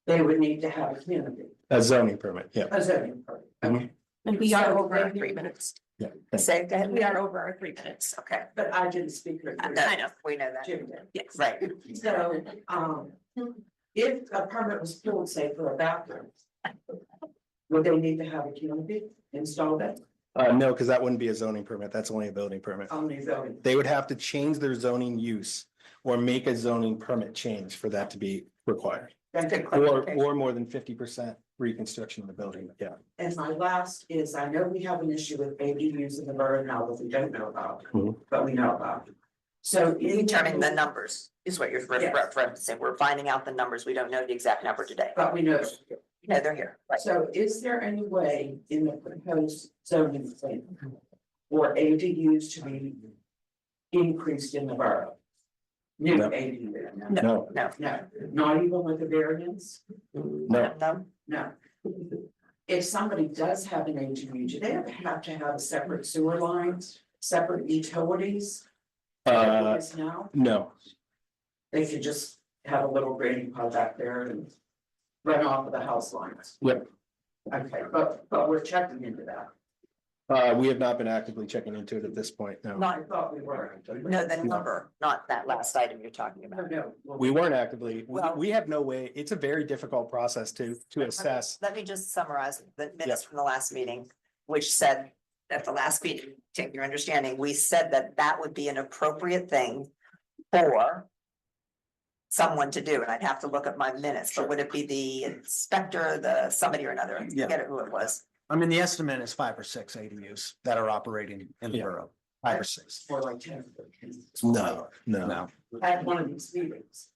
They would need to have a canopy, a zoning permit, yeah. a zoning permit. Okay. And we are So over our maybe- 3 minutes. Yeah. Say, go ahead. We are over our 3 minutes. Okay. But I didn't speak. for I you. know, we know that. Jim did. Yes. Right. So, if a permit was pulled, say for a bathroom. Would they need to have a canopy installed it? No, because that wouldn't be a zoning permit. That's only a building permit. Only zoning. They would have to change their zoning use or make a zoning permit change for that to be required. Or more than 50% reconstruction of the building, yeah. And my last is, I know we have an issue with ADUs in the borough now that we don't know about, Mhm. but we know about. So in Determining the numbers is what you're Yes. referencing. We're finding out the numbers. We don't know the exact number today. But we know. No, they're here. Right. So is there any way in the proposed zoning plan for ADUs to be increased in the borough? New No. ADU? No, No. No, not even with the variance? no. No. No. If somebody does have an ADU, do they ever have to have a separate sewer lines, separate utilities? Like it is now, No, they could just have a little grading pod back there and run off of the house lines. Yep. Okay, but we're checking into that. We have not been actively checking into it at this point, no. Not, no, the number, not that last item you're talking about. We weren't actively, Well- we have no way, it's a very difficult process to assess. Let me just summarize the minutes from the last meeting, which said at the last meeting, take your understanding, we said that that would be an appropriate thing for someone to do, and I'd have to look at my minutes, but would it be the inspector, somebody or another, I Yeah. forget who it was. I mean, the estimate is 5 or 6 ADUs that are operating in the Yeah. borough, 5 or 6. Or like 10. No. At one of these meetings.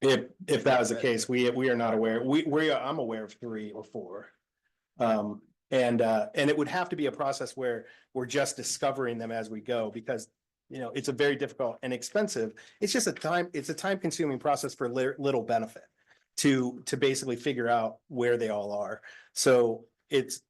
If that was the case, we are not aware, I'm aware of 3 or 4. And it would have to be a process where we're just discovering them as we go, because, you know, it's a very difficult and expensive, it's just it's a time consuming process for little benefit to basically figure out where they all are. So it's,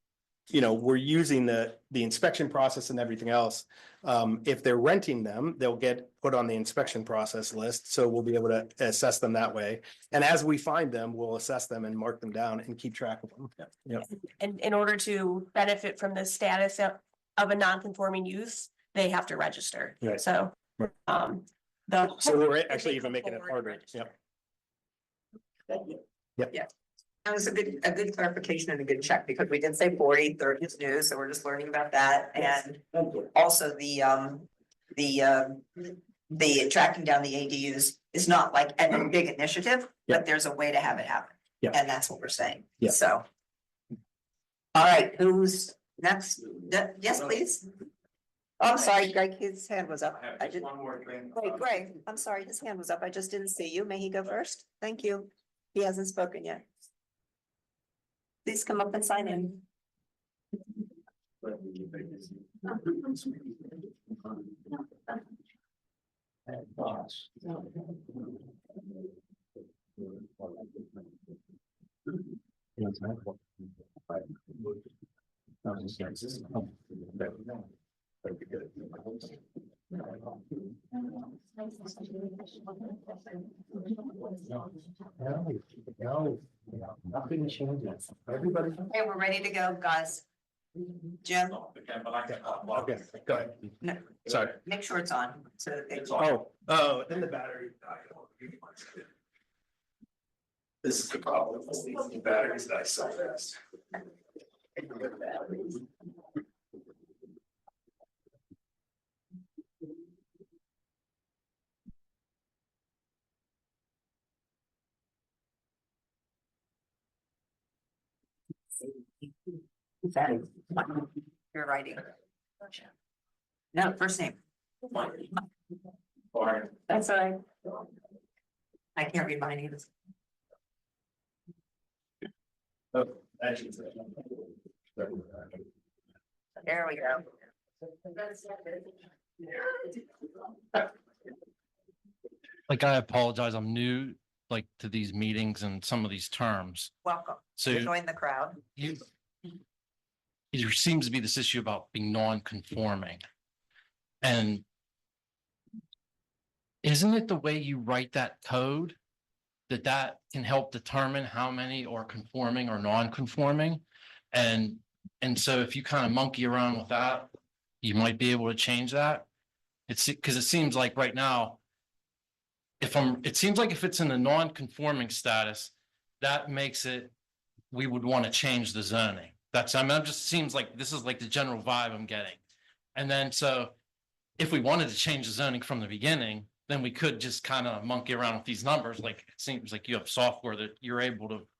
you know, we're using the inspection process and everything else. If they're renting them, they'll get put on the inspection process list, so we'll be able to assess them that way. And as we find them, we'll assess them and mark them down and keep track of them. Yeah. And in order to benefit from the status of a non-conforming use, they have to register. Right. So, Right. the. So we're actually even making it harder. Yep. Yep. Yeah. That was a good clarification and a good check, because we did say 40, 30 is new, so we're just learning about that, and also the tracking down the ADUs is not like a big initiative, Yeah. but there's a way to have it happen. Yeah. And that's what we're saying. Yeah. So. All right, who's next? Yes, please. Oh, I'm sorry, Greg, his hand was up. I didn't. One more thing. Greg, I'm sorry, his hand was up. I just didn't see you. May he go first? Thank you. He hasn't spoken yet. Please come up and sign in. Everybody. Okay, we're ready to go, guys. Jim, Okay, go ahead. no, Sorry. make sure it's on. So it's Oh, then the battery died. This is the problem. The batteries die so fast. You're writing. No, first name. That's all right. I can't read mine either. Oh, actually. There we go. Like, I apologize, I'm new, like, to these meetings and some of these terms. Welcome. So Join the crowd. there seems to be this issue about being non-conforming. And isn't it the way you write that code that can help determine how many are conforming or non-conforming? And so if you kind of monkey around with that, you might be able to change that. It's because it seems like right now, it seems like if it's in a non-conforming status, that makes it, we would want to change the zoning. It just seems like this is like the general vibe I'm getting. And then so if we wanted to change the zoning from the beginning, then we could just kind of monkey around with these numbers. Like, it seems like you have software that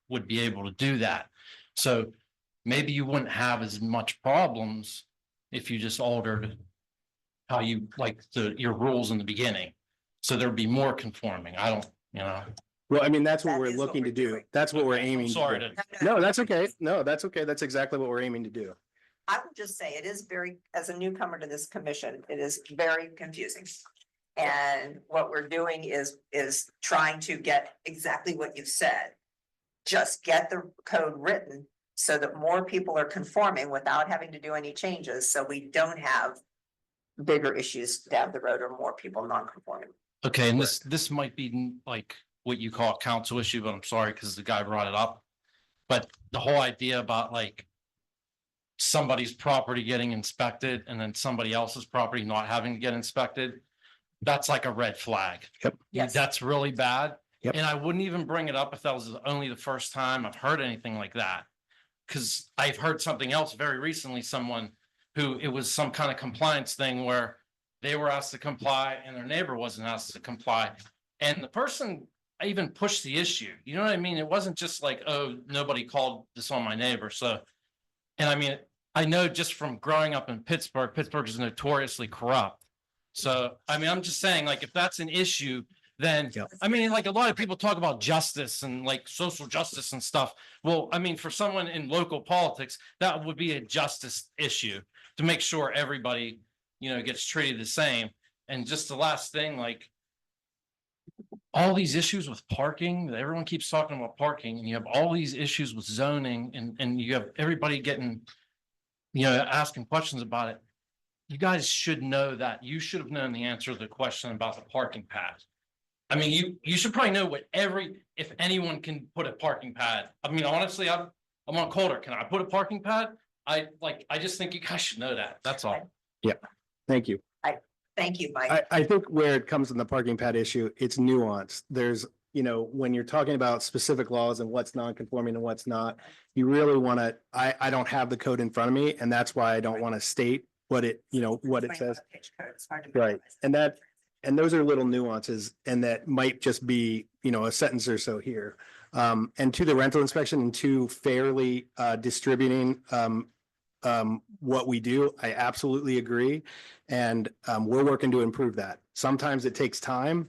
would be able to do that. So maybe you wouldn't have as much problems if you just altered how you like your rules in the beginning. So there'd be more conforming. I don't, Well, I mean, that's what That we're is what looking we're to do. doing. That's what we're aiming. to sorry do. to. No, that's okay. No, that's okay. That's exactly what we're aiming to do. I would just say it is very, as a newcomer to this commission, it is very confusing. And what we're doing is trying to get exactly what you've said. Just get the code written so that more people are conforming without having to do any changes, so we don't have bigger issues down the road or more people non-conforming. Okay, and this might be like what you call a council issue, but I'm sorry because the guy brought it up. But the whole idea about like somebody's property getting inspected and then somebody else's property not having to get inspected, that's like a red flag. Yep. Yes. That's really bad. Yep. And I wouldn't even bring it up if that was only the first time I've heard anything like that. Cause I've heard something else very recently, someone who it was some kind of compliance thing where they were asked to comply and their neighbor wasn't asked to comply. And the person even pushed the issue. You know what I mean? It wasn't just like, oh, nobody called this on my neighbor. So, and I mean, I know just from growing up in Pittsburgh, Pittsburgh is notoriously corrupt. So, I mean, I'm just saying, like, if that's an issue, then, I mean, like a lot of people talk about justice and like social justice and stuff. Well, I mean, for someone in local politics, that would be a justice issue to make sure everybody, you know, gets treated the same. And just the last thing, like all these issues with parking, everyone keeps talking about parking, and you have all these issues with zoning and you have everybody getting, you know, asking questions about it. You guys should know that. You should have known the answer to the question about the parking pad. I mean, you should probably know if anyone can put a parking pad. I mean, honestly, I'm on Calder. Can I put a parking pad? I just think you guys should know that. That's all. Yeah, thank you. Thank you, Mike. I think where it comes in the parking pad issue, it's nuanced. There's, you know, when you're talking about specific laws and what's non-conforming and what's not, you really want to, I don't have the code in front of me, and that's why I don't want to state what it, you know, what it says. Right. And those are little nuances, and that might just be, you know, a sentence or so here. And to the rental inspection and to fairly distributing what we do, I absolutely agree. And we're working to improve that. Sometimes it takes time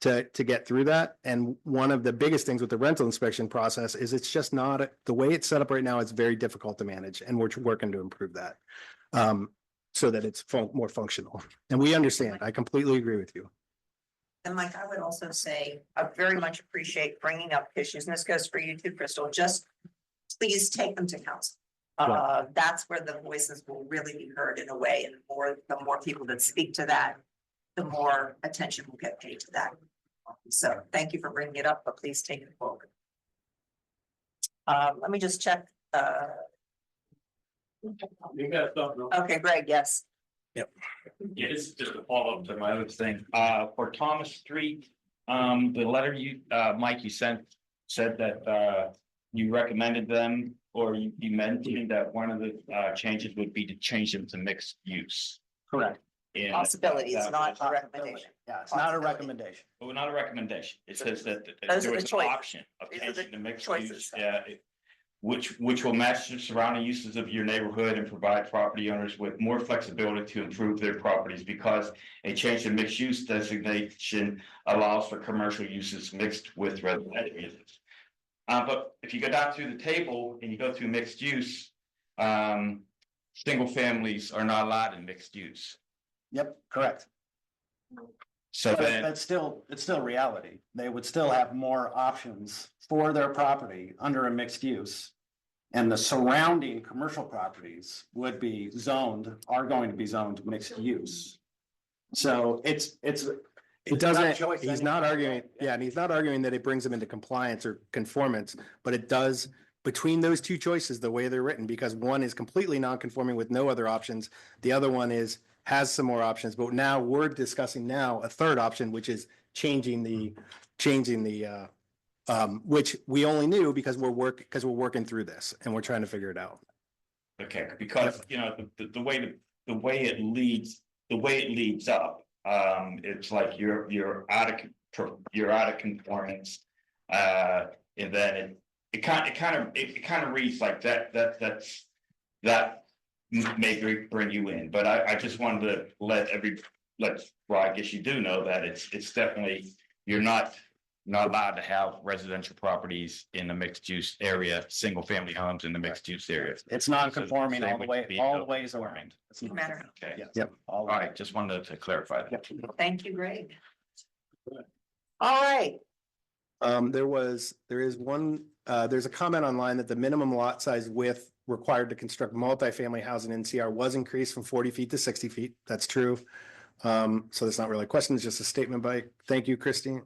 to get through that. And one of the biggest things with the rental inspection process is it's just not, the way it's set up right now, it's very difficult to manage, and we're working to improve that. So that it's more functional. And we understand. I completely agree with you. And Mike, I would also say, I very much appreciate bringing up issues, and this goes for you too, Crystal, just please take them to council. That's where the voices will really be heard in a way, and the more people that speak to that, the more attention will get paid to that. So thank you for bringing it up, but please take it forward. Let me just check. You got something. Okay, Greg, yes. Yep. Yeah, this is just a follow-up to my other thing. For Thomas Street, the letter you, Mike, you sent said that you recommended them, or you mentioned that one of the changes would be to change them to mixed use. Correct. And Possibility, it's not a recommendation. Yeah, it's not a recommendation. well, not a recommendation. It says that Those there are was the an choices. option of These are the changing the mixed choices. use. Yeah, which will match the surrounding uses of your neighborhood and provide property owners with more flexibility to improve their properties, because a change in mixed use designation allows for commercial uses mixed with residential uses. But if you go down through the table and you go through mixed use, single families are not allowed in mixed use. Yep, correct. So But then, it's still reality. They would still have more options for their property under a mixed use. And the surrounding commercial properties would be are going to be zoned mixed use. So it doesn't, he's not arguing, yeah, and he's not arguing that it brings them into compliance or conformance, but it does, between those two choices, the way they're written, because one is completely non-conforming with no other options, the other one has some more options, but now we're discussing now a third option, which is changing the which we only knew because we're working through this and we're trying to figure it out. okay, because you know, the way it leads up, it's like you're out of conformance, and then it kind of reads like that may bring you in, but I just wanted to well, I guess you do know that it's definitely, you're not allowed to have residential properties in the mixed use area, single family homes in the mixed use area. It's non-conforming So all the ways around. It's No matter. Okay. Yep. All right, just wanted to clarify that. Thank you, Greg. All right, There's a comment online that the minimum lot size width required to construct multifamily housing in NCR was increased from 40 feet to 60 feet. That's true. So that's not really a question, it's just a statement by, thank you, Kristen.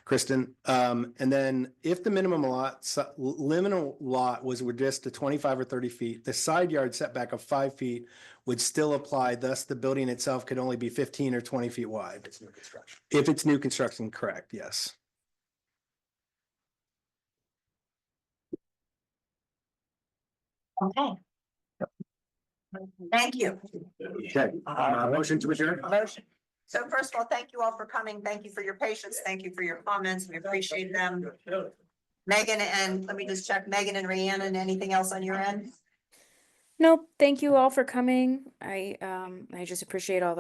And then if the liminal lot was reduced to 25 or 30 feet, the side yard setback of 5 feet would still apply, thus the building itself could only be 15 or 20 feet wide. If it's new construction, correct, yes. Okay. Thank you. Okay, motion to adjourn? Motion. So first of all, thank you all for coming. Thank you for your patience. Thank you for your comments. We appreciate them. Megan, and let me just check, Megan and Rhiannon, anything else on your end? Nope. Thank you all for coming. I just appreciate all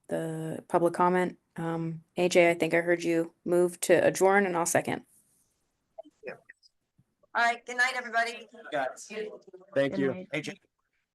the public comment. AJ, I think I heard you move to adjourn, and I'll second. All right, good night, everybody. Thank Good you. night. AJ,